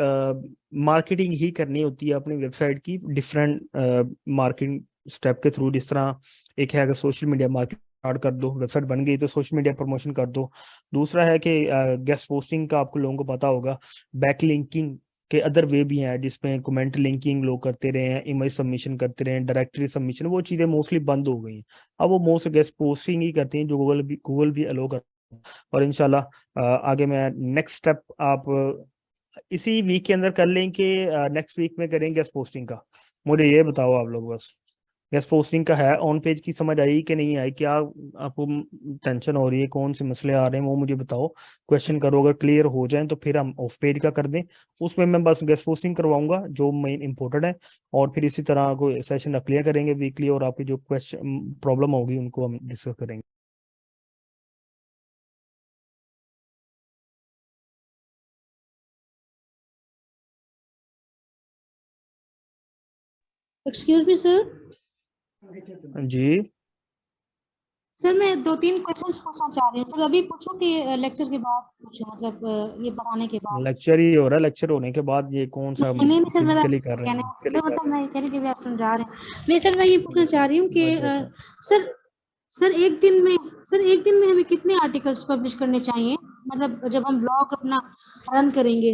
मार्केटिंग ही करनी होती है अपनी वेबसाइट की, डिफरेंट मार्केटिंग स्टेप के थ्रू। जिस तरह एक है, अगर सोशल मीडिया मार्केटिंग स्टार्ट कर दो, वेबसाइट बन गई तो सोशल मीडिया प्रमोशन कर दो। दूसरा है कि गेस्ट पोस्टिंग का आपको लोगों को पता होगा। बैक लिंकिंग के अदर वे भी हैं, जिसमें कमेंट लिंकिंग लोग करते रहे हैं, इमेज सबमिशन करते रहे हैं, डायरेक्टरी सबमिशन, वो चीजें मोस्टली बंद हो गई हैं। अब वो मोस्ट गेस्ट पोस्टिंग ही करती हैं, जो गूगल भी अलो कर। और इंशाल्लाह आगे मैं नेक्स्ट स्टेप आप इसी वीक के अंदर कर लें कि नेक्स्ट वीक में करेंगे गेस्ट पोस्टिंग का। मुझे ये बताओ आप लोग बस, गेस्ट पोस्टिंग का है ऑन पेज की समझ आई कि नहीं आई? क्या आपको टेंशन हो रही है, कौन से मसले आ रहे हैं, वो मुझे बताओ। क्वेश्चन करो, अगर क्लियर हो जाए तो फिर हम ऑफ पेज का कर दें। उसमें मैं बस गेस्ट पोस्टिंग करवाऊंगा जो मेन इंपॉर्टेंट है, और फिर इसी तरह कोई सेशन क्लियर करेंगे वीकली, और आपकी जो क्वेश्चन प्रॉब्लम होगी उनको हम डिस्कस करेंगे। Excuse me sir. जी सर मैं 2-3 क्वेश्चंस पूछना चाह रही हूँ सर, अभी पूछूं कि लेक्चर के बाद पूछूं, मतलब ये पढ़ाने के बाद? लेक्चर ही हो रहा है, लेक्चर होने के बाद ये कौन सा नहीं नहीं सर, मेरा फिजिकली कर रहे कहने हैं? सर मतलब मैं कह रही हूँ कि अभी आप समझा रहे हैं। नहीं सर, मैं ये पूछना चाह रही हूँ कि अच्छा अच्छा। सर सर एक दिन में सर एक दिन में हमें कितने आर्टिकल्स पब्लिश करने चाहिए, मतलब जब हम ब्लॉग अपना रन करेंगे?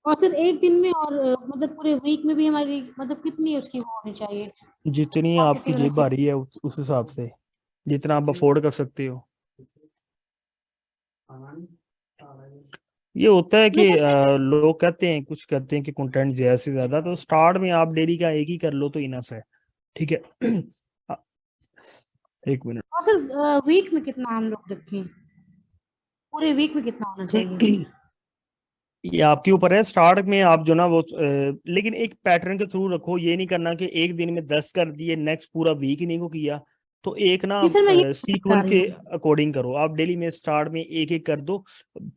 और सर एक दिन में और मतलब पूरे वीक में भी हमारी मतलब कितनी उसकी वो होनी चाहिए, जितनी आपकी क्वांटिटी होनी जेब चाहिए? भारी है उस हिसाब से, जितना आप अफोर्ड कर सकते हो। ये होता है कि लेकिन लोग कहते हैं, कुछ कहते हैं कि कंटेंट ज्यादा से ज्यादा, तो स्टार्ट में आप डेली का एक ही कर लो तो इनफ है। ठीक है। अ, एक और सर वीक में कितना हम लोग रखें, पूरे वीक में कितना होना चाहिए? मिनट। ये आपके ऊपर है। स्टार्ट में आप जो ना वो लेकिन एक पैटर्न के थ्रू रखो। ये नहीं करना कि एक दिन में 10 कर दिए, नेक्स्ट पूरा वीक ही नहीं को किया। तो एक ना जी सर, मैं ये पूछना चाह सीक्वेंस रही के हूँ। अकॉर्डिंग करो। आप डेली में स्टार्ट में एक एक कर दो।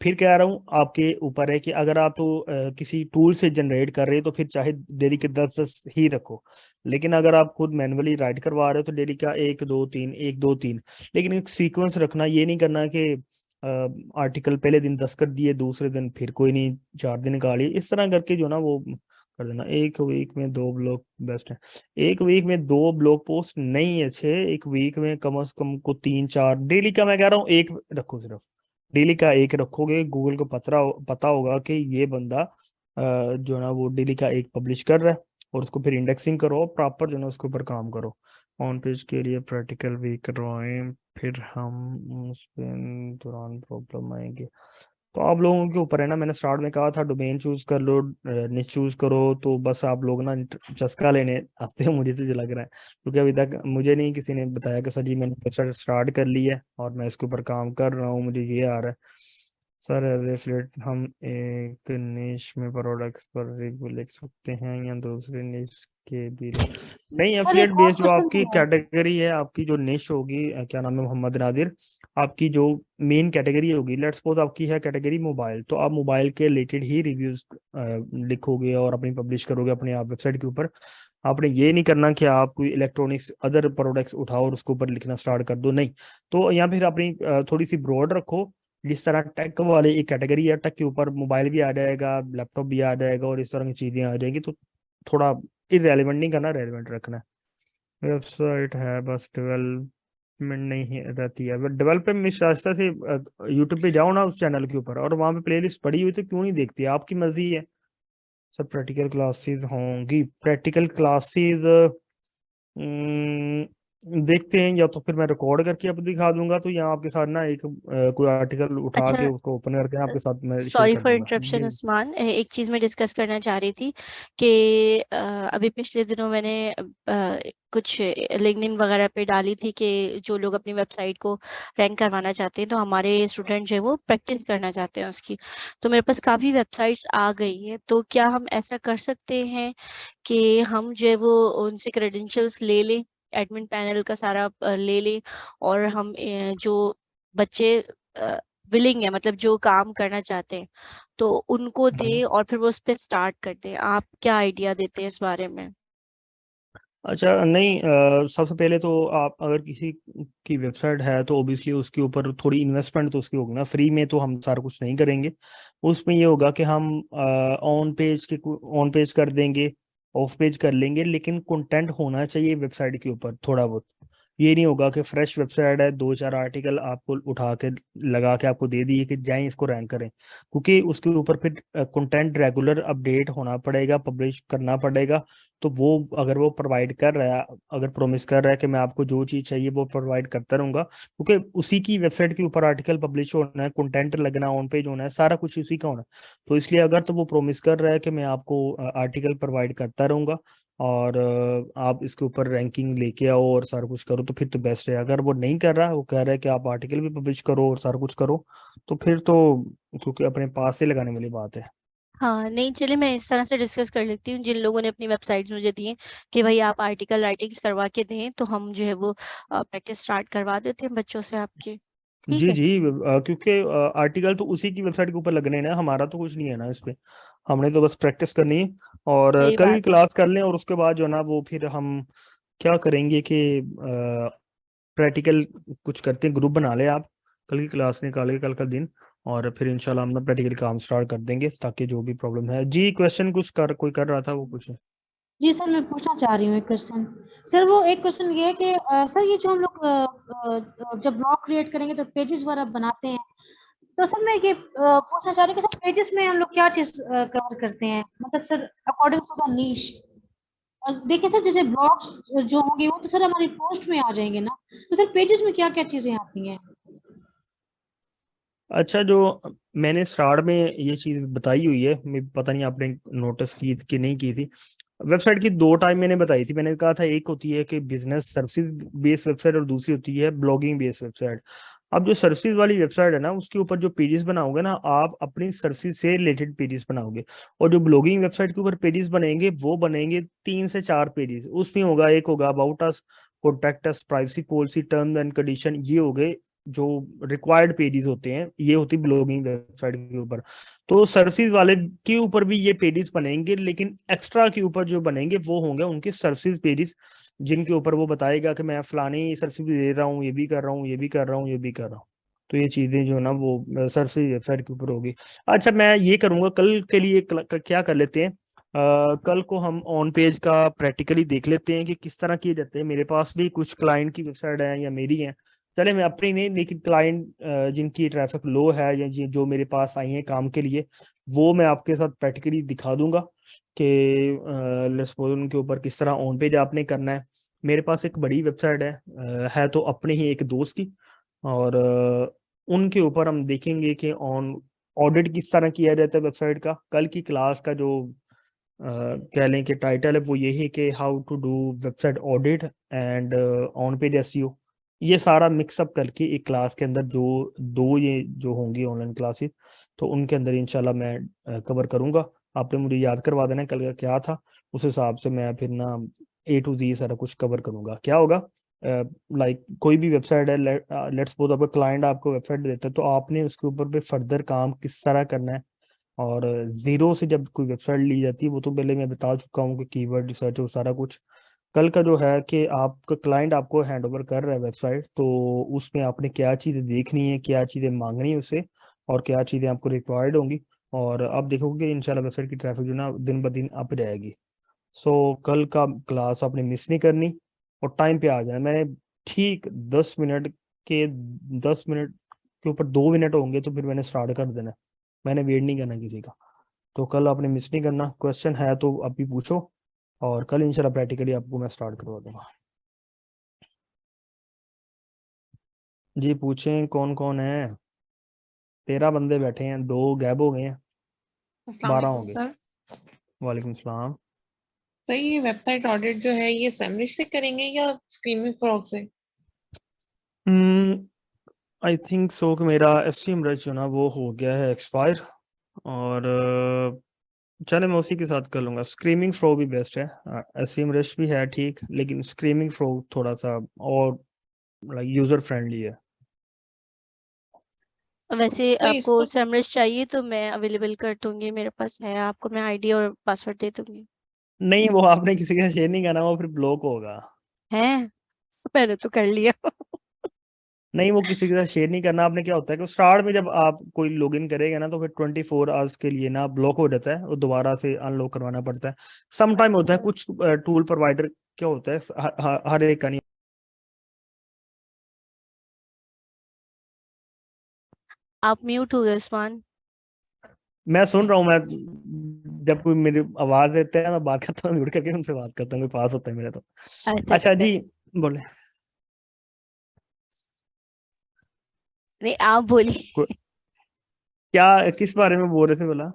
फिर कह रहा हूँ आपके ऊपर है कि अगर आप तो किसी टूल से जनरेट कर रहे हो तो फिर चाहे डेली के 10-10 ही रखो। लेकिन अगर आप खुद मैनुअली राइट करवा रहे हो तो डेली का 1-2-3 1-2-3। लेकिन एक सीक्वेंस रखना। ये नहीं करना कि आर्टिकल पहले दिन 10 कर दिए, दूसरे दिन फिर कोई नहीं, 4 दिन निकालिए। इस तरह करके जो ना वो कर देना। एक वीक में 2 ब्लॉग बेस्ट है। एक वीक में 2 ब्लॉग पोस्ट नहीं अच्छे। एक वीक में कम से कम को 3-4 डेली का मैं कह रहा हूँ एक रखो सिर्फ। डेली का एक रखोगे, गूगल को पता होगा कि ये बंदा जो ना वो डेली का एक पब्लिश कर रहा है। और उसको फिर इंडेक्सिंग करो, प्रॉपर जो ना उसके ऊपर काम करो। ऑन पेज के लिए प्रैक्टिकल भी करवाएं, फिर हम उस पे दौरान प्रॉब्लम आएंगे। तो आप लोगों के ऊपर है ना। मैंने स्टार्ट में कहा था डोमेन चूज कर लो, निच चूज करो। तो बस आप लोग ना चस्का लेने आते हैं मुझे, से जो लग रहा है। क्योंकि अभी तक मुझे नहीं किसी ने बताया कि सर जी मैंने वेबसाइट स्टार्ट कर ली है और मैं इसके ऊपर काम कर रहा हूँ, मुझे ये आ रहा है। सर एज एफिलिएट हम एक निश में प्रोडक्ट्स पर रिव्यू लिख सकते हैं या दूसरे निश के भी नहीं। सर एफिलिएट एक और बेस्ड जो क्वेश्चन आपकी है। कैटेगरी है, आपकी जो निश होगी, क्या नाम है, मोहम्मद नादिर। आपकी जो मेन कैटेगरी होगी, लेट्स सपोज आपकी है कैटेगरी मोबाइल, तो आप मोबाइल के रिलेटेड ही रिव्यूज लिखोगे और अपनी पब्लिश करोगे अपने आप वेबसाइट के ऊपर। आपने ये नहीं करना कि आप कोई इलेक्ट्रॉनिक्स अदर प्रोडक्ट्स उठाओ और उसके ऊपर लिखना स्टार्ट कर दो, नहीं। तो या फिर अपनी थोड़ी सी ब्रॉड रखो। जिस तरह टेक वाले एक कैटेगरी है, टेक के ऊपर मोबाइल भी आ जाएगा, लैपटॉप भी आ जाएगा और इस तरह की चीजें आ जाएंगी। तो थोड़ा इरेलीवेंट नहीं करना, रेलिवेंट रखना है। वेबसाइट है बस डेवलपमेंट नहीं रहती है। डेवलपमेंट में रास्ता से यूट्यूब पे जाओ ना उस चैनल के ऊपर, और वहां पे प्लेलिस्ट पड़ी हुई तो क्यों नहीं देखती? आपकी मर्जी है। सब प्रैक्टिकल क्लासेस होंगी। प्रैक्टिकल क्लासेस देखते हैं, या तो फिर मैं रिकॉर्ड करके आपको दिखा दूंगा, तो यहाँ आपके साथ ना एक कोई आर्टिकल उठा के अच्छा, उसको ओपन करके आपके साथ मैं शेयर सॉरी कर फॉर दूंगा इंटरप्शन जी। उस्मान, एक चीज मैं डिस्कस करना चाह रही थी कि अभी पिछले दिनों मैंने कुछ लिंक्डइन वगैरह पे डाली थी कि जो लोग अपनी वेबसाइट को रैंक करवाना चाहते हैं, तो हमारे स्टूडेंट जो है वो प्रैक्टिस करना चाहते हैं उसकी। तो मेरे पास काफ़ी वेबसाइट्स आ गई है, तो क्या हम ऐसा कर सकते हैं कि हम जो है वो उनसे क्रेडेंशियल्स ले लें, एडमिन पैनल का सारा ले लें, और हम जो बच्चे विलिंग है, मतलब जो काम करना चाहते हैं, तो उनको दें और फिर वो उस पर स्टार्ट कर दें? आप क्या आइडिया देते हैं इस बारे में? अच्छा नहीं, सबसे पहले तो आप अगर किसी की वेबसाइट है तो ओबियसली उसके ऊपर थोड़ी इन्वेस्टमेंट तो उसकी होगी ना। फ्री में तो हम सारा कुछ नहीं करेंगे। उसमें ये होगा कि हम ऑन पेज कर देंगे, ऑफ पेज कर लेंगे, लेकिन कंटेंट होना चाहिए वेबसाइट के ऊपर थोड़ा बहुत। ये नहीं होगा कि फ्रेश वेबसाइट है, 2-4 आर्टिकल आपको उठा के लगा के आपको दे दिए कि जाएं इसको रैंक करें। क्योंकि उसके ऊपर फिर कंटेंट रेगुलर अपडेट होना पड़ेगा, पब्लिश करना पड़ेगा। तो वो अगर वो प्रोवाइड कर रहा है, अगर प्रॉमिस कर रहा है कि मैं आपको जो चीज चाहिए वो प्रोवाइड करता रहूंगा, क्योंकि उसी की वेबसाइट के ऊपर आर्टिकल पब्लिश होना है, कंटेंट लगना, ऑन पेज होना है, सारा कुछ उसी का होना है। तो इसलिए अगर तो वो प्रॉमिस कर रहा है कि मैं आपको आर्टिकल प्रोवाइड करता रहूंगा और आप इसके ऊपर रैंकिंग लेके आओ और सारा कुछ करो, तो फिर तो बेस्ट है। अगर वो नहीं कर रहा, वो कह रहा है कि आप आर्टिकल भी पब्लिश करो और सारा कुछ करो, तो फिर तो क्योंकि अपने पास से लगाने वाली बात है। हाँ, नहीं, चलिए मैं इस तरह से डिस्कस कर लेती हूँ। जिन लोगों ने अपनी वेबसाइट्स मुझे दी हैं कि भाई आप आर्टिकल राइटिंग्स करवा के दें, तो हम जो है वो प्रैक्टिस स्टार्ट करवा देते हैं बच्चों से आपकी। ठीक जी है। जी, क्योंकि आर्टिकल तो उसी की वेबसाइट के ऊपर लगने हैं ना, हमारा तो कुछ नहीं है ना इस पे। हमने तो बस प्रैक्टिस करनी है। और सही कल की बात है। क्लास कर लें और उसके बाद जो ना वो फिर हम क्या करेंगे कि प्रैक्टिकल कुछ करते हैं, ग्रुप बना ले आप। कल की क्लास निकाले कल का दिन, और फिर इंशाल्लाह हम ना प्रैक्टिकल काम स्टार्ट कर देंगे, ताकि जो भी प्रॉब्लम है जी। क्वेश्चन कुछ कर कोई कर रहा था वो कुछ। जी सर, मैं पूछना चाह रही हूँ एक क्वेश्चन। सर वो एक क्वेश्चन ये है कि सर ये जो हम लोग जब ब्लॉग क्रिएट करेंगे तो पेजेस वगैरह बनाते हैं, तो सर मैं ये पूछना चाह रही हूँ कि सर पेजेस में हम लोग क्या चीज कवर करते हैं, मतलब sir according to the niche. और देखिए सर, जैसे ब्लॉग्स जो होंगे वो तो सर हमारी पोस्ट में आ जाएंगे ना, तो सर पेजेस में क्या क्या चीजें आती हैं? अच्छा, जो मैंने स्टार्ट में ये चीज बताई हुई है, मैं पता नहीं आपने नोटिस की कि नहीं की थी। वेबसाइट की दो टाइप मैंने बताई थी। मैंने कहा था एक होती है कि बिजनेस सर्विस बेस्ड वेबसाइट और दूसरी होती है ब्लॉगिंग बेस्ड वेबसाइट। अब जो सर्विस वाली वेबसाइट है ना, उसके ऊपर जो पेजेस बनाओगे ना, आप अपनी सर्विस से रिलेटेड पेजेस बनाओगे। और जो ब्लॉगिंग वेबसाइट के ऊपर पेजेस बनेंगे वो बनेंगे 3 से 4 पेजेस। उसमें होगा, एक होगा about us, contact us, privacy policy, terms and condition, ये हो गए जो रिक्वायर्ड पेजेस होते हैं। ये होती ब्लॉगिंग वेबसाइट के ऊपर। तो सर्विसेज वाले के ऊपर भी ये पेजेस बनेंगे, लेकिन एक्स्ट्रा के ऊपर जो बनेंगे वो होंगे उनके सर्विसेज पेजेस, जिनके ऊपर वो बताएगा कि मैं फलानी सर्विस भी दे रहा हूँ, ये भी कर रहा हूँ, ये भी कर रहा हूँ, ये भी कर रहा हूँ। तो ये चीजें जो है ना वो सर्विसेज वेबसाइट के ऊपर होगी। अच्छा, मैं ये करूंगा कल के लिए, क्या कर लेते हैं, कल को हम ऑन पेज का प्रैक्टिकली देख लेते हैं कि किस तरह किए जाते हैं। मेरे पास भी कुछ क्लाइंट की वेबसाइट है या मेरी है, चले मैं अपनी नहीं, लेकिन क्लाइंट जिनकी ट्रैफिक लो है या जो मेरे पास आई है काम के लिए, वो मैं आपके साथ प्रैक्टिकली दिखा दूंगा कि लेट्स सपोज उनके ऊपर किस तरह ऑन पेज आपने करना है। मेरे पास एक बड़ी वेबसाइट है तो अपने ही एक दोस्त की, और उनके ऊपर हम देखेंगे कि ऑन ऑडिट किस तरह किया जाता है वेबसाइट का। कल की क्लास का जो कह लें कि टाइटल है वो यही है कि how to do website audit and on page SEO. ये सारा मिक्सअप करके एक क्लास के अंदर जो दो ये जो होंगी ऑनलाइन क्लासेस, तो उनके अंदर इंशाल्लाह मैं कवर करूंगा। आपने मुझे याद करवा देना कल का क्या था, उस हिसाब से मैं फिर ना ए टू जी सारा कुछ कवर करूंगा। क्या होगा, लाइक कोई भी वेबसाइट है, लेट्स सपोज आपका क्लाइंट आपको वेबसाइट देता है, तो आपने उसके ऊपर पे फर्दर काम किस तरह करना है। और जीरो से जब कोई वेबसाइट ली जाती है, वो तो पहले मैं बता चुका हूँ कि कीवर्ड रिसर्च और सारा कुछ। कल का जो है कि आपका क्लाइंट आपको हैंड ओवर कर रहा है वेबसाइट, तो उसमें आपने क्या चीज़ें देखनी है, क्या चीज़ें मांगनी है उससे, और क्या चीज़ें आपको रिक्वायर्ड होंगी। और अब देखोगे कि इंशाल्लाह वेबसाइट की ट्रैफिक जो ना दिन ब दिन अप जाएगी। सो कल का क्लास आपने मिस नहीं करनी, और टाइम पे आ जाना। मैंने ठीक 10 मिनट के 10 मिनट के ऊपर 2 मिनट होंगे तो फिर मैंने स्टार्ट कर देना। मैंने वेट नहीं करना किसी का। तो कल आपने मिस नहीं करना। क्वेश्चन है तो अभी पूछो, और कल इंशाल्लाह प्रैक्टिकली आपको मैं स्टार्ट करवा दूंगा। जी पूछें, कौन कौन है। 13 बंदे बैठे हैं, 2 गैब हो गए हैं, अस्सलाम 12 वालेकुम होंगे। सर। वालेकुम सलाम। सर ये वेबसाइट ऑडिट जो है ये सैमरिश से करेंगे या स्क्रीमिंग फ्रॉग से? आई थिंक सो कि मेरा एसटीएम रच जो ना वो हो गया है एक्सपायर, और चले मैं उसी के साथ कर लूंगा। स्क्रीमिंग फ्रो भी बेस्ट है, एसटीएम रच भी है ठीक, लेकिन स्क्रीमिंग फ्रो थोड़ा सा और लाइक यूजर फ्रेंडली है। वैसे सर आपको इसको सैमरिश चाहिए तो मैं अवेलेबल कर दूंगी, मेरे पास है, आपको मैं आईडी और पासवर्ड दे दूंगी। नहीं, वो आपने किसी के साथ शेयर नहीं करना, वो फिर ब्लॉक होगा। है, मैंने तो कर लिया। नहीं, वो किसी के साथ शेयर नहीं करना। आपने क्या होता है कि स्टार्ट में जब आप कोई लॉगिन करेगा ना, तो फिर 24 आवर्स के लिए ना ब्लॉक हो जाता है, वो दोबारा से अनलॉक करवाना पड़ता है। सम टाइम होता है, कुछ टूल प्रोवाइडर क्या होता है, हर एक का नहीं। आप म्यूट हो गए उस्मान। मैं सुन रहा हूँ। मैं जब कोई मेरी आवाज देता है मैं बात करता हूँ, म्यूट करके उनसे बात करता हूँ, कोई पास होता है मेरा तो। अच्छा अच्छा अच्छा। जी, बोले। नहीं, आप बोलिए। क्या, किस बारे में बोल रहे थे बोला।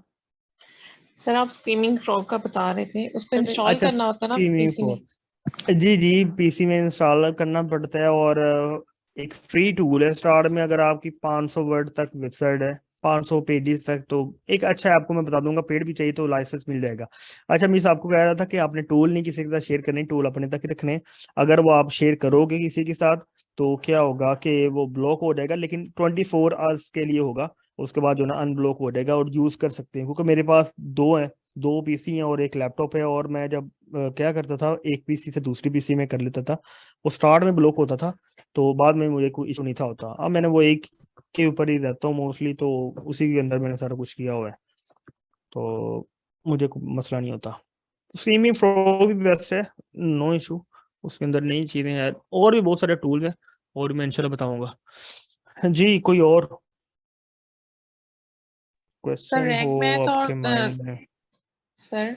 सर आप स्क्रीमिंग फ्रॉग का बता रहे थे, उसको इंस्टॉल अच्छा, करना होता है ना स्ट्रीमिंग पीसी में? फॉर, जी जी, पीसी में इंस्टॉल करना पड़ता है। और एक फ्री टूल है स्टार्ट में, अगर आपकी 500 वर्ड तक वेबसाइट है, 500 पेजेस तक, तो एक अच्छा है। आपको मैं बता दूंगा, पेड भी चाहिए तो लाइसेंस मिल जाएगा। अच्छा, मिस आपको कह रहा था कि आपने टूल नहीं किसी के साथ शेयर करने, टूल अपने तक ही रखने। अगर वो आप शेयर करोगे किसी के साथ, तो क्या होगा कि वो ब्लॉक हो जाएगा, लेकिन 24 आवर्स के लिए होगा। उसके बाद जो ना अनब्लॉक हो जाएगा और यूज कर सकते हैं। क्योंकि मेरे पास दो है, 2 पीसी हैं और एक लैपटॉप है, और मैं जब क्या करता था, एक पीसी से दूसरी पीसी में कर लेता था, वो स्टार्ट में ब्लॉक होता था, तो बाद में मुझे कोई इशू नहीं था होता। अब मैंने वो एक के ऊपर ही रहता हूँ मोस्टली, तो उसी के अंदर मैंने सारा कुछ किया हुआ है, तो मुझे कोई मसला नहीं होता। स्ट्रीमिंग प्रो भी बेस्ट है, नो इशू। उसके अंदर नई चीजें हैं, और भी बहुत सारे टूल हैं, और मैं इंशाल्लाह बताऊंगा। जी, कोई और सर क्वेश्चन हो रैंक मैथ और आपके माइंड में। सर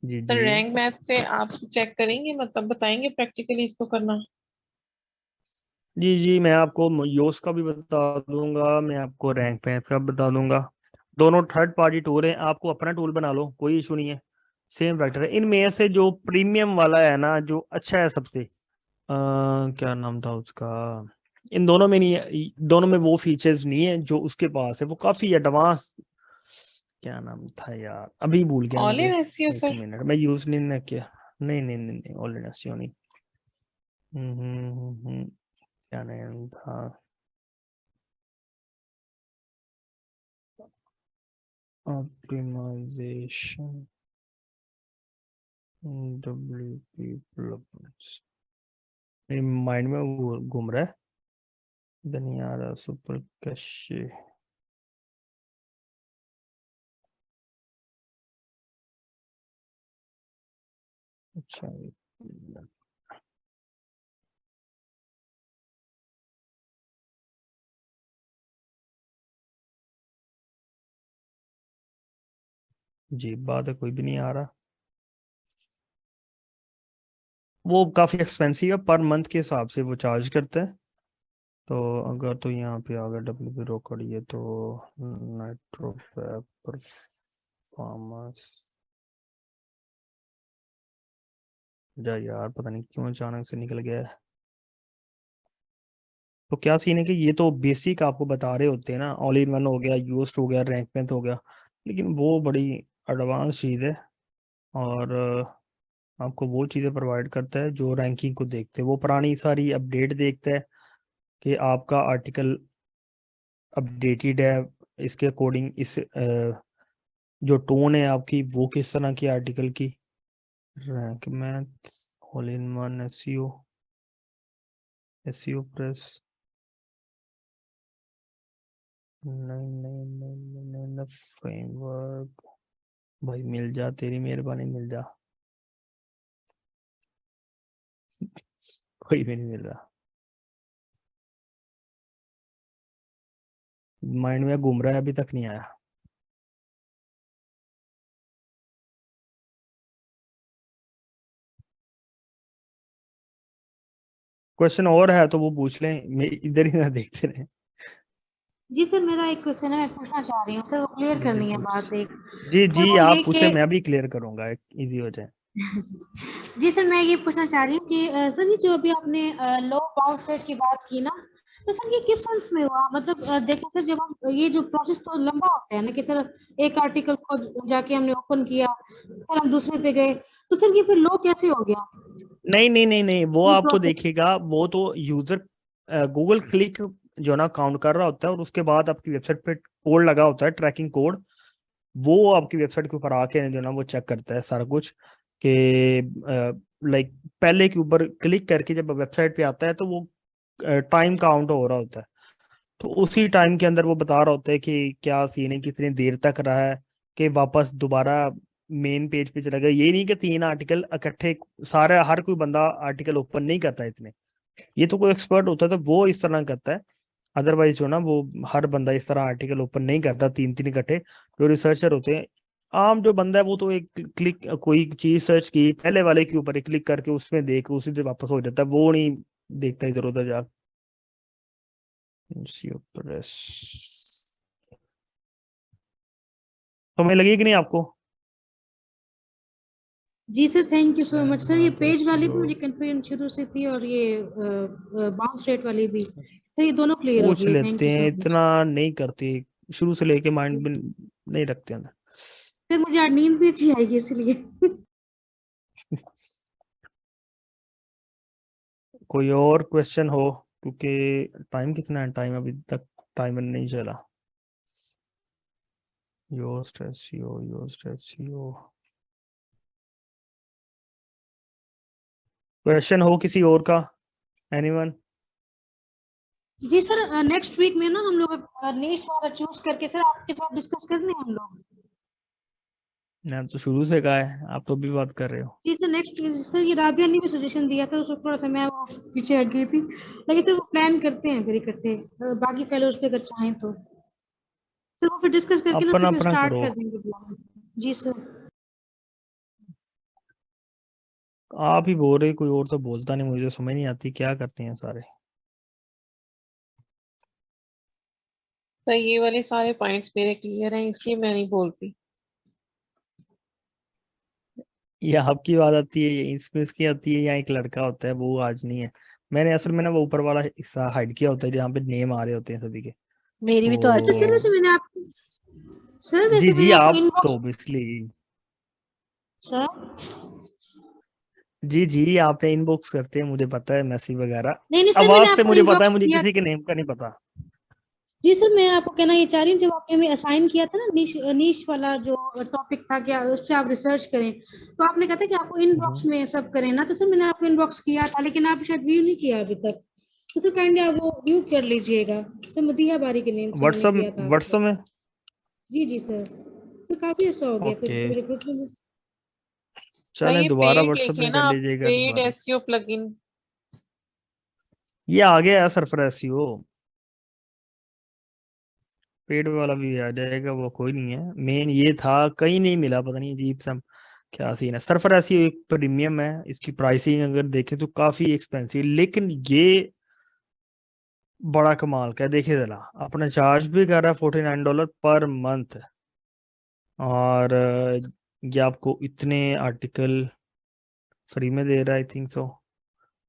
जी सर जी। रैंक मैथ से आप चेक करेंगे, मतलब बताएंगे प्रैक्टिकली इसको करना? जी जी, मैं आपको योस का भी बता दूंगा, मैं आपको रैंक पे का बता दूंगा। दोनों थर्ड पार्टी टूल हैं, आपको अपना टूल बना लो, कोई इशू नहीं है। सेम वेक्टर है, इनमें से जो प्रीमियम वाला है ना, जो अच्छा है सबसे, क्या नाम था उसका, इन दोनों में नहीं है, दोनों में वो फीचर्स नहीं है जो उसके पास है, वो काफी एडवांस। क्या नाम था यार, अभी भूल गया ऑल मुझे। इन एसईओ एक सर। मिनट, मैं यूज नहीं ना किया। नहीं नहीं नहीं नहीं, ऑलरेडी एसईओ नहीं। क्या नाम था, ऑप्टिमाइजेशन WP प्लगइन्स, मेरे माइंड में वो घूम रहा है, दनियारा सुपर कैशे। अच्छा, जी बात है, कोई भी नहीं आ रहा। वो काफी एक्सपेंसिव है, पर मंथ के हिसाब से वो चार्ज करते हैं। तो अगर तो यहाँ पे अगर WP रोकड़ ये तो नाइट्रो परफॉर्मेंस, जा यार पता नहीं क्यों अचानक से निकल गया है। तो क्या सीन है कि ये तो बेसिक आपको बता रहे होते हैं ना, ऑल इन वन हो गया, यूज्ड हो गया, रैंक में हो गया, लेकिन वो बड़ी एडवांस चीज़ है। और आपको वो चीज़ें प्रोवाइड करता है जो रैंकिंग को देखते हैं, वो पुरानी सारी अपडेट देखता है कि आपका आर्टिकल अपडेटेड है, इसके अकॉर्डिंग इस जो टोन है आपकी वो किस तरह की आर्टिकल की। Rank math, all in one, SEO press, नहीं नहीं नहीं नहीं नहीं, नहीं फ्रेमवर्क, भाई मिल जा, तेरी मेहरबानी मिल जा। कोई भी नहीं मिल रहा, माइंड में घूम रहा है, अभी तक नहीं आया। क्वेश्चन और है तो वो पूछ लें, मैं इधर ही ना देखते रहे। जी सर, मेरा एक क्वेश्चन है, मैं पूछना चाह रही हूँ सर, वो क्लियर जी करनी है पूछ। बात एक। जी सर जी, वो आप ये पूछे, कि मैं भी क्लियर करूंगा, इजी हो जाए। जी सर, मैं ये पूछना चाह रही हूँ कि सर ये जो अभी आपने लो बाउंस रेट की बात की ना, तो सर ये किस सेंस में हुआ? मतलब देखें सर, जब हम ये जो प्रोसेस तो लंबा होता है ना कि सर एक आर्टिकल को जाके हमने ओपन किया, फिर हम दूसरे पे गए, तो सर ये फिर लो कैसे हो गया नहीं नहीं नहीं नहीं, वो ये आपको प्रोसेस? देखेगा, वो तो यूजर गूगल क्लिक जो ना काउंट कर रहा होता है, और उसके बाद आपकी वेबसाइट पे कोड लगा होता है, ट्रैकिंग कोड, वो आपकी वेबसाइट के ऊपर आके जो ना वो चेक करता है सारा कुछ कि लाइक पहले के ऊपर क्लिक करके जब वेबसाइट पे आता है तो वो टाइम काउंट हो रहा होता है। तो उसी टाइम के अंदर वो बता रहा होता है कि क्या सीन है, कितनी देर तक रहा है, कि वापस दोबारा मेन पेज पे चला गया। ये नहीं कि 3 आर्टिकल इकट्ठे, सारे हर कोई बंदा आर्टिकल ओपन नहीं करता इतने, ये तो कोई एक्सपर्ट होता है तो वो इस तरह करता है। अदरवाइज जो ना वो हर बंदा इस तरह आर्टिकल ओपन नहीं करता 3 3 इकट्ठे। जो रिसर्चर होते हैं, आम जो बंदा है वो तो एक क्लिक, कोई चीज सर्च की पहले वाले के ऊपर एक क्लिक करके उसमें देख उसी से वापस हो जाता है, वो नहीं देखता इधर उधर जा। प्रेस समय लगी कि नहीं आपको? जी sir, thank you so much sir. ये हाँ तो पेज वाली भी SEO मुझे कंफ्यूजन शुरू से थी, और ये बाउंस रेट वाली भी सर, ये दोनों क्लियर हो पूछ गई है, थैंक लेते यू हैं, सो मच। इतना नहीं करते, शुरू से लेके माइंड में नहीं रखते अंदर। सर मुझे आज नींद भी अच्छी आएगी इसलिए। कोई और क्वेश्चन हो, क्योंकि टाइम कितना है, टाइम अभी तक टाइमर नहीं चला। योस्ट एसईओ क्वेश्चन हो किसी और का, एनीवन? जी सर, नेक्स्ट वीक में ना हम लोग नेक्स्ट वाला चूज करके सर आपके साथ डिस्कस करने हैं हम लोग। मैं तो शुरू से कहा है, आप तो भी बात कर रहे हो। जी सर, नेक्स्ट सर ये राबिया ने भी सजेशन दिया था, उसको थोड़ा सा मैं वो पीछे हट गई थी, लेकिन सर वो प्लान करते हैं फिर इकट्ठे, बाकी फेलोज पे अगर चाहें तो सर वो फिर डिस्कस करके ना अपना सर फिर अपना स्टार्ट करो। कर देंगे प्लान। जी सर। आप ही बोल रहे, कोई और तो बोलता नहीं, मुझे समझ नहीं आती क्या करते हैं सारे। तो ये वाले सारे पॉइंट्स मेरे क्लियर हैं, इसलिए मैं नहीं बोलती। ये आपकी बात आती है, ये इसमें इसकी आती है, या एक लड़का होता है वो आज नहीं है। मैंने असल में ना वो ऊपर वाला हिस्सा हाइड किया होता है जहाँ पे नेम आ रहे होते हैं सभी के। मेरी भी तो अच्छा सर, आती है। वैसे मैंने आप सर जी वैसे जी, मैंने आपको आप तो इनबॉक्स ऑब्वियसली, सर जी जी आपने इनबॉक्स करते हैं, मुझे पता है, मैसेज वगैरह। नहीं नहीं सर, आवाज मैंने से आपको मुझे पता है, इनबॉक्स मुझे किया। किसी के नेम का नहीं पता। जी सर, मैं आपको कहना ये चाह रही हूँ, जब आपने हमें असाइन किया था ना नीश वाला जो टॉपिक था, क्या उस पर आप रिसर्च करें, तो आपने कहा था कि आपको इनबॉक्स में सब करें ना, तो सर मैंने आपको इनबॉक्स किया था, लेकिन आप शायद व्यू नहीं किया अभी तक। तो सर काइंडली आप वो व्यू कर लीजिएगा। सर मदीहा बारी के नेम से मैंने व्हाट्सअप किया था आपको। व्हाट्सअप में? जी जी सर काफी अच्छा हो गया फिर ओके, मेरे ग्रुप में। तो चलें ये दोबारा पेड व्हाट्सअप लिखे में कर ना, लीजिएगा पेड दोबारा। SEO plugin. ये आ गया है सरफेस SEO, पेड वाला भी आ जाएगा, वो कोई नहीं है। मेन ये था, कहीं नहीं मिला, पता नहीं अजीब सा क्या सीन है। सरफेस SEO एक प्रीमियम है, इसकी प्राइसिंग अगर देखें तो काफी एक्सपेंसिव, लेकिन ये बड़ा कमाल का है। देखिए जरा, अपना चार्ज भी कर रहा है $49 पर मंथ, और ये आपको इतने आर्टिकल फ्री में दे रहा है, आई थिंक सो।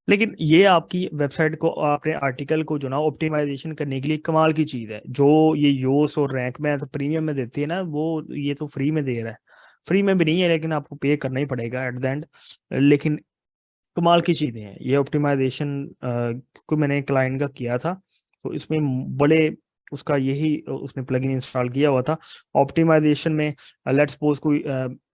लेकिन ये आपकी वेबसाइट को, अपने आर्टिकल को जो ना ऑप्टिमाइजेशन करने के लिए कमाल की चीज है। जो ये योस और रैंक में प्रीमियम में देती है ना, वो ये तो फ्री में दे रहा है। फ्री में भी नहीं है, लेकिन आपको पे करना ही पड़ेगा एट द एंड। लेकिन कमाल की चीजें हैं ये ऑप्टिमाइजेशन, को मैंने क्लाइंट का किया था, तो इसमें बड़े उसका यही उसने प्लगइन इंस्टॉल किया हुआ था ऑप्टिमाइजेशन में। लेट्स सपोज कोई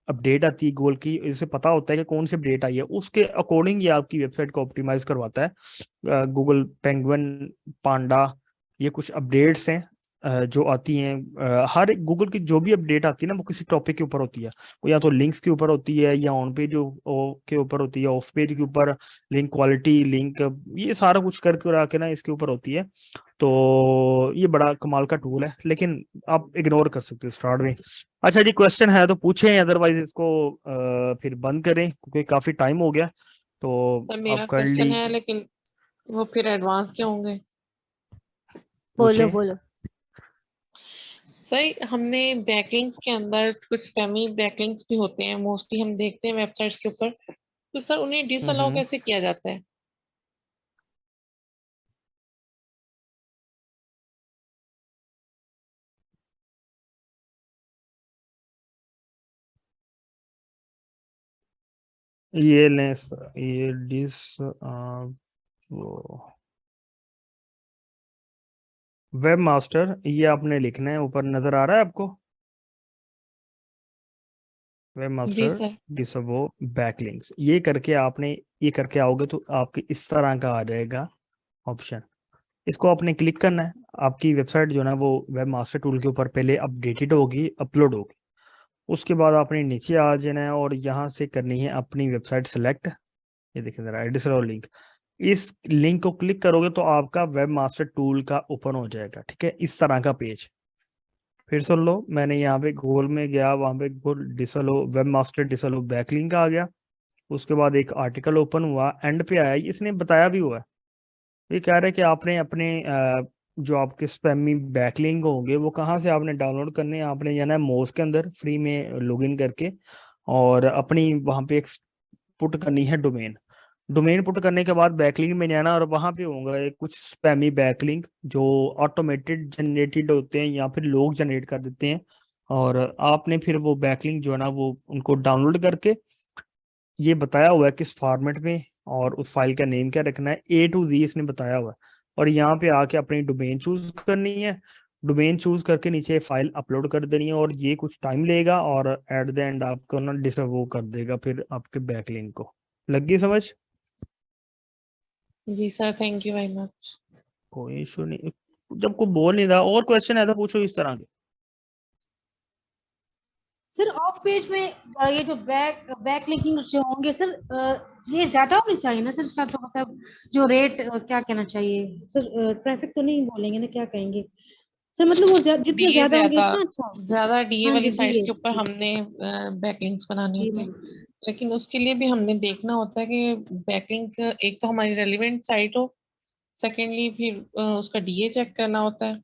अपडेट आती है गूगल की, इसे पता होता है कि कौन सी अपडेट आई है, उसके अकॉर्डिंग ये आपकी वेबसाइट को ऑप्टिमाइज करवाता है। गूगल पेंगुइन, पांडा, ये कुछ अपडेट्स हैं जो आती हैं। हर एक गूगल की जो भी अपडेट आती है ना, वो किसी टॉपिक के ऊपर होती है। वो या तो लिंक्स के ऊपर होती है, या ऑन पेज के ऊपर होती है, ऑफ पेज के ऊपर, लिंक क्वालिटी, लिंक, ये सारा कुछ करके और आके ना इसके ऊपर होती है। तो ये बड़ा कमाल का टूल है, लेकिन आप इग्नोर कर सकते हो स्टार्ट में। अच्छा जी, क्वेश्चन है तो पूछें, अदरवाइज इसको फिर बंद करें, क्योंकि काफी टाइम हो गया। तो सर मेरा आप कर क्वेश्चन ली, है, लेकिन वो फिर एडवांस के होंगे। बोलो पूछें। बोलो। सर हमने बैकलिंक्स के अंदर कुछ स्पैमी बैकलिंक्स भी होते हैं, मोस्टली हम देखते हैं वेबसाइट्स के ऊपर, तो सर उन्हें डिसअलाउ हम्म, कैसे किया जाता है? ये लें ये डिस वो वेब मास्टर, ये आपने लिखना है, ऊपर नजर आ रहा है आपको, वेब जी मास्टर सर। डिसअबो बैकलिंक्स। ये करके आपने, ये करके आओगे तो आपके इस तरह का आ जाएगा ऑप्शन। इसको आपने क्लिक करना है, आपकी वेबसाइट जो है ना वो वेब मास्टर टूल के ऊपर पहले अपडेटेड होगी, अपलोड होगी। उसके बाद आपने नीचे आ जाना है, और यहाँ से करनी है अपनी वेबसाइट सेलेक्ट। ये देखिए जरा, एडिशनल लिंक, इस लिंक को क्लिक करोगे तो आपका वेब मास्टर टूल का ओपन हो जाएगा। ठीक है, इस तरह का पेज। फिर सुन लो, मैंने यहाँ पे गूगल में गया, वहां पे गूगल डिसलो वेब मास्टर डिसलो बैकलिंक आ गया। उसके बाद एक आर्टिकल ओपन हुआ, एंड पे आया, इसने बताया भी हुआ है। ये कह रहे हैं कि आपने अपने जो आपके स्पैमी बैकलिंक होंगे वो कहाँ से आपने डाउनलोड करने हैं। आपने जाना है मोज के अंदर, फ्री में लॉगिन करके, और अपनी वहां पे एक पुट करनी है डोमेन। डोमेन पुट करने के बाद बैकलिंक में जाना, और वहां पे होगा एक कुछ स्पैमी बैकलिंक जो ऑटोमेटेड जनरेटेड होते हैं, या फिर लोग जनरेट कर देते हैं। और आपने फिर वो बैकलिंक जो है ना वो उनको डाउनलोड करके, ये बताया हुआ है किस फॉर्मेट में, और उस फाइल का नेम क्या रखना है, A to Z इसने बताया हुआ है। और यहाँ पे आके अपनी डोमेन चूज करनी है, डोमेन चूज करके नीचे फाइल अपलोड कर देनी है, और ये कुछ टाइम लेगा, और एट द एंड आपको ना डिसअवो कर देगा फिर आपके बैकलिंक को। लग गई समझ? जी sir, thank you very much. कोई इशू नहीं, जब कोई बोल नहीं रहा और क्वेश्चन है तो पूछो इस तरह के। सर ऑफ पेज में ये जो बैक लिंकिंग जो होंगे सर, ये ज्यादा होनी चाहिए ना सर, इसका तो मतलब जो रेट क्या कहना चाहिए सर, ट्रैफिक तो नहीं बोलेंगे ना, क्या कहेंगे सर, मतलब वो जितने डीए ज्यादा होंगे ज्यादा, उतना अच्छा होगा। ज्यादा डीए हाँ वाली जी साइट्स दिए के ऊपर हमने बैकलिंक्स बनाने जी होते हैं। मैम। लेकिन उसके लिए भी हमने देखना होता है कि बैकलिंक एक तो हमारी रेलिवेंट साइट हो, सेकेंडली फिर उसका डीए चेक करना होता है।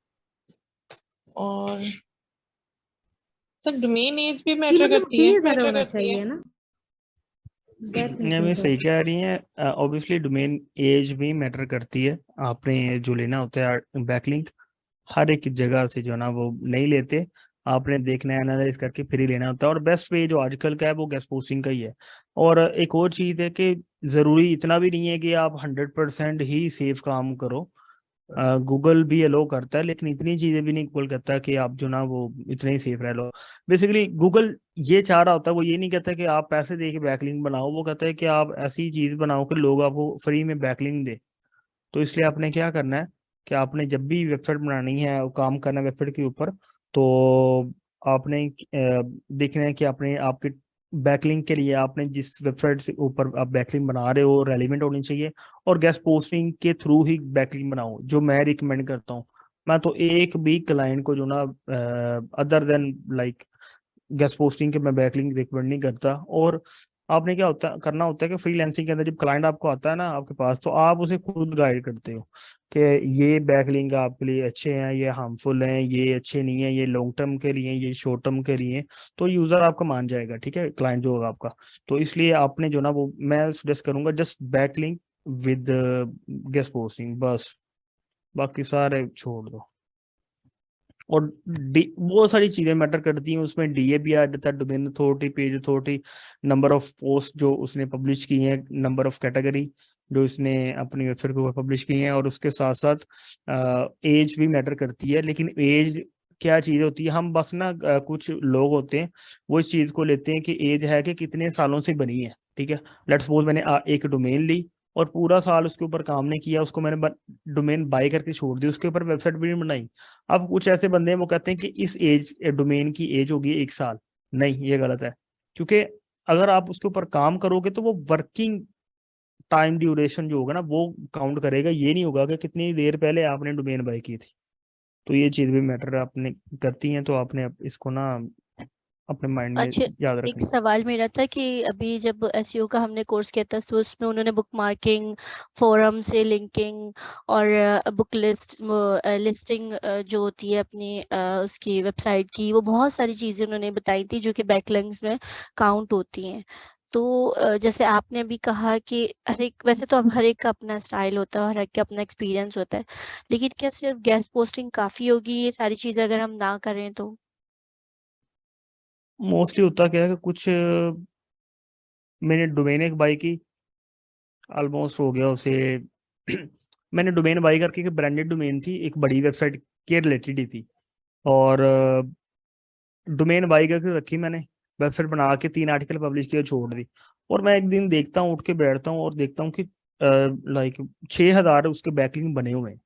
और सर डोमेन एज भी ये मैटर मतलब करती है, पेज ज्यादा मैटर होना करती है। चाहिए ना बैकलिंक नहीं, में मैं तो। सही कह रही हैं। ऑब्वियसली डोमेन एज भी मैटर करती है। आपने जो लेना होता है बैकलिंक, हर एक जगह से जो है ना वो नहीं लेते। आपने देखना है, एनालाइज करके फिर ही लेना होता है। और बेस्ट वे जो आजकल का है वो गेस्ट पोस्टिंग का ही है। और एक और चीज़ है कि ज़रूरी इतना भी नहीं है कि आप 100% ही सेफ काम करो। गूगल भी अलो करता है, लेकिन इतनी चीज़ें भी नहीं गूगल करता कि आप जो ना वो इतने ही सेफ रह लो। बेसिकली गूगल ये चाह रहा होता है, वो ये नहीं कहता कि आप पैसे दे के बैकलिंक बनाओ, वो कहता है कि आप ऐसी चीज़ बनाओ कि लोग आपको फ्री में बैकलिंक दे। तो इसलिए आपने क्या करना है कि आपने जब भी वेबसाइट बनानी है, काम करना है वेबसाइट के ऊपर, तो आपने देखना है कि आपने आपके बैकलिंक के लिए आपने जिस वेबसाइट से ऊपर आप बैकलिंक बना रहे हो रेलिवेंट होनी चाहिए। और गेस्ट पोस्टिंग के थ्रू ही बैकलिंक बनाओ, जो मैं रिकमेंड करता हूँ। मैं तो एक भी क्लाइंट को जो ना other than like guest posting के मैं बैकलिंक रिकमेंड नहीं करता। और आपने क्या होता करना होता है कि फ्रीलांसिंग के अंदर जब क्लाइंट आपको आता है ना आपके पास, तो आप उसे खुद गाइड करते हो कि ये बैकलिंक आपके लिए अच्छे हैं, ये हार्मफुल हैं, ये अच्छे नहीं है, ये लॉन्ग टर्म के लिए, ये शॉर्ट टर्म के लिए। तो यूजर आपका मान जाएगा, ठीक है, क्लाइंट जो होगा आपका। तो इसलिए आपने जो ना वो मैं सजेस्ट करूंगा just backlink with guest posting बस। बाकी सारे छोड़ दो। और बहुत सारी चीजें मैटर करती हैं उसमें। डीए भी आ जाता है, domain authority, page authority, number of post जो उसने पब्लिश की हैं, नंबर ऑफ कैटेगरी जो इसने अपनी वेबसाइट के ऊपर पब्लिश की हैं। और उसके साथ साथ एज भी मैटर करती है। लेकिन एज क्या चीज होती है, हम बस ना कुछ लोग होते हैं वो इस चीज को लेते हैं कि एज है कि कितने सालों से बनी है। ठीक है, लेट्स सपोज मैंने एक डोमेन ली और पूरा साल उसके ऊपर काम नहीं किया, उसको मैंने डोमेन बाय करके छोड़ दी, उसके ऊपर वेबसाइट भी नहीं बनाई। अब कुछ ऐसे बंदे हैं वो कहते हैं कि इस एज डोमेन की एज होगी 1 साल। नहीं, ये गलत है। क्योंकि अगर आप उसके ऊपर काम करोगे तो वो वर्किंग टाइम ड्यूरेशन जो होगा ना वो काउंट करेगा। ये नहीं होगा कि कितनी देर पहले आपने डोमेन बाय की थी। तो ये चीज भी मैटर आपने करती है। तो आपने इसको ना अपने माइंड में अच्छा, याद एक रखनी। सवाल मेरा था कि अभी जब एसईओ का हमने कोर्स किया था तो उसमें उन्होंने बुक मार्किंग, फोरम से लिंकिंग और बुक लिस्टिंग जो होती है अपनी उसकी वेबसाइट की, वो बहुत सारी चीजें उन्होंने बताई थी जो कि बैकलिंक्स में काउंट होती हैं। तो जैसे आपने अभी कहा कि हर एक, वैसे तो अब हर एक का अपना स्टाइल होता है, हर एक का अपना एक्सपीरियंस होता है, लेकिन क्या सिर्फ गेस्ट पोस्टिंग काफी होगी ये सारी चीजें अगर हम ना करें तो? मोस्टली होता क्या है कि कुछ मैंने डोमेन एक बाई की, ऑलमोस्ट हो गया उसे मैंने डोमेन बाई करके, एक ब्रांडेड डोमेन थी, एक बड़ी वेबसाइट के रिलेटेड ही थी। और डोमेन बाई करके रखी मैंने, वेबसाइट बना के 3 आर्टिकल पब्लिश किया, छोड़ दी। और मैं एक दिन देखता हूँ, उठ के बैठता हूँ और देखता हूँ कि लाइक 6,000 उसके बैकलिंक बने हुए हैं।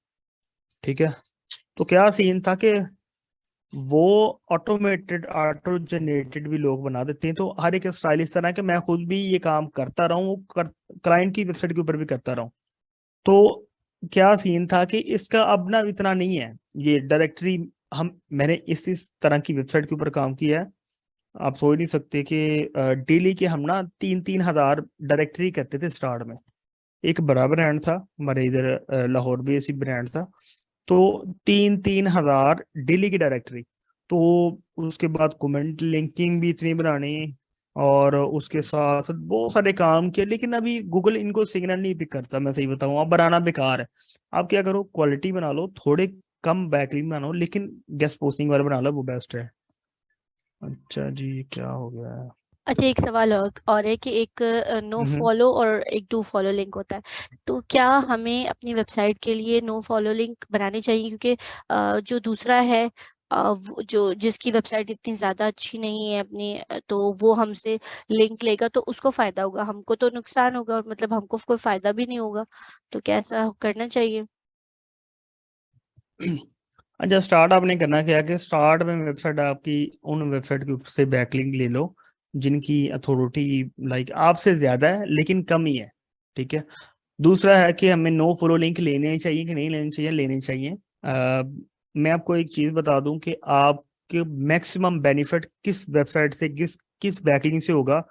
ठीक है, तो क्या सीन था कि वो ऑटोमेटेड ऑटो जनरेटेड भी लोग बना देते हैं। तो हर एक स्टाइल इस तरह है कि मैं खुद भी ये काम करता रहूं, क्लाइंट की वेबसाइट के ऊपर भी करता रहूं। तो क्या सीन था कि इसका अब ना इतना नहीं है ये डायरेक्टरी। हम मैंने इस तरह की वेबसाइट के ऊपर काम किया है। आप सोच नहीं सकते कि डेली के हम ना 3-3 हजार डायरेक्टरी करते थे स्टार्ट में। एक बड़ा ब्रांड था हमारे इधर, लाहौर भी ऐसी ब्रांड था। तो 3-3 हजार डेली की डायरेक्टरी। तो उसके बाद कमेंट लिंकिंग भी इतनी बनानी, और उसके साथ साथ बहुत सारे काम किए। लेकिन अभी गूगल इनको सिग्नल नहीं पिक करता, मैं सही बताऊं, आप बनाना बेकार है। आप क्या करो, क्वालिटी बना लो, थोड़े कम बैकलिंक बनाओ, लेकिन गेस्ट पोस्टिंग वाला बना लो, वो बेस्ट है। अच्छा जी, क्या हो गया है? अच्छा, एक सवाल और है कि एक नो हम्म। फॉलो और एक डू फॉलो लिंक होता है। तो क्या हमें अपनी वेबसाइट के लिए नो फॉलो लिंक बनानी चाहिए? क्योंकि जो दूसरा है जो जिसकी वेबसाइट इतनी ज्यादा अच्छी नहीं है अपनी, तो वो हमसे लिंक लेगा तो उसको फायदा होगा, हमको तो नुकसान होगा, और मतलब हमको कोई फायदा भी नहीं होगा। तो क्या ऐसा करना चाहिए? अच्छा, स्टार्ट आपने करना क्या है कि स्टार्ट में वेबसाइट आपकी, उन वेबसाइट के ऊपर से बैकलिंक ले लो जिनकी अथॉरिटी लाइक आपसे ज्यादा है लेकिन कम ही है। ठीक है, दूसरा है कि हमें नो फॉलो लिंक लेने चाहिए कि नहीं लेने चाहिए, लेने चाहिए। मैं आपको एक चीज बता दूं कि आपके मैक्सिमम बेनिफिट किस वेबसाइट से, किस किस बैकलिंक से होगा,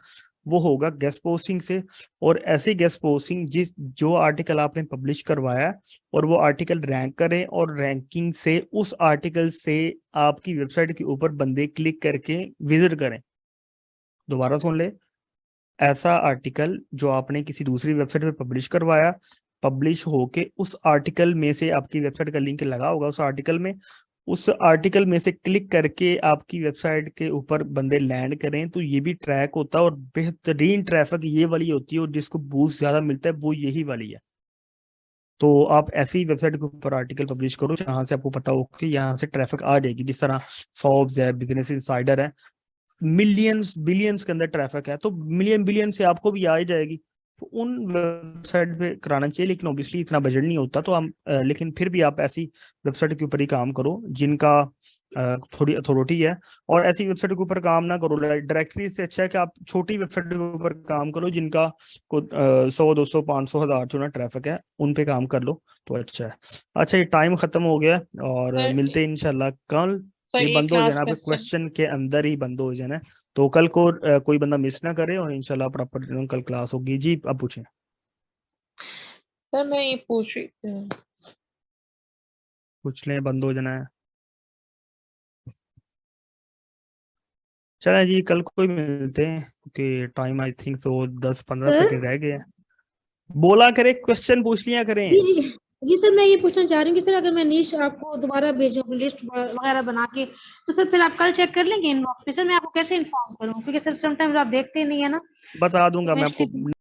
वो होगा गेस्ट पोस्टिंग से। और ऐसी गेस्ट पोस्टिंग जो आर्टिकल आपने पब्लिश करवाया और वो आर्टिकल रैंक करे और रैंकिंग से उस आर्टिकल से आपकी वेबसाइट के ऊपर बंदे क्लिक करके विजिट करें। दोबारा सुन ले, ऐसा आर्टिकल जो आपने किसी दूसरी वेबसाइट पे पब्लिश करवाया, पब्लिश होके उस आर्टिकल में से आपकी वेबसाइट का लिंक लगा होगा उस आर्टिकल में से क्लिक करके आपकी वेबसाइट के ऊपर बंदे लैंड करें, तो ये भी ट्रैक होता है। और बेहतरीन ट्रैफिक ये वाली होती है और जिसको बूस्ट ज्यादा मिलता है वो यही वाली है। तो आप ऐसी वेबसाइट के ऊपर आर्टिकल पब्लिश करो जहां से आपको पता हो कि यहाँ से ट्रैफिक आ जाएगी। जिस तरह फोर्ब्स है, बिजनेस इनसाइडर है, मिलियंस बिलियंस के अंदर ट्रैफिक है, तो मिलियन बिलियन से आपको भी आ ही जाएगी। तो उन वेबसाइट पे कराना चाहिए, लेकिन ऑब्वियसली इतना बजट नहीं होता। तो हम लेकिन फिर भी आप ऐसी वेबसाइट के ऊपर ही काम करो जिनका थोड़ी अथॉरिटी है। और ऐसी वेबसाइट के ऊपर काम ना करो डायरेक्टरी से। अच्छा है कि आप छोटी वेबसाइट के ऊपर काम करो जिनका 100 200 500 1000 जो ना ट्रैफिक है, उन पे काम कर लो तो अच्छा है। अच्छा, ये टाइम खत्म हो गया और सर, मिलते हैं इंशाल्लाह कल। सर ये एक बंद हो लास्ट जाना, आपके क्वेश्चन। क्वेश्चन के अंदर ही बंद हो जाना है। तो कल को कोई बंदा मिस ना करे और इंशाल्लाह प्रॉपर कल क्लास होगी। जी अब पूछें। सर मैं ये पूछ रही थी, पूछ लें, बंद हो जाना है। चलें जी, कल को ही मिलते हैं क्योंकि टाइम आई थिंक तो 10-15 सर सेकंड रह गए हैं। बोला करें, क्वेश्चन पूछ लिया करें। जी जी जी सर, मैं ये पूछना चाह रही हूँ कि सर अगर मैं नीश आपको दोबारा भेजूँ लिस्ट वगैरह बना के, तो सर फिर आप कल चेक कर लेंगे इनबॉक्स पे। सर मैं आपको कैसे इन्फॉर्म करूँ, क्योंकि सर समटाइम्स आप देखते नहीं है ना, बता तो दूंगा मैं मैं आपको। इसलिए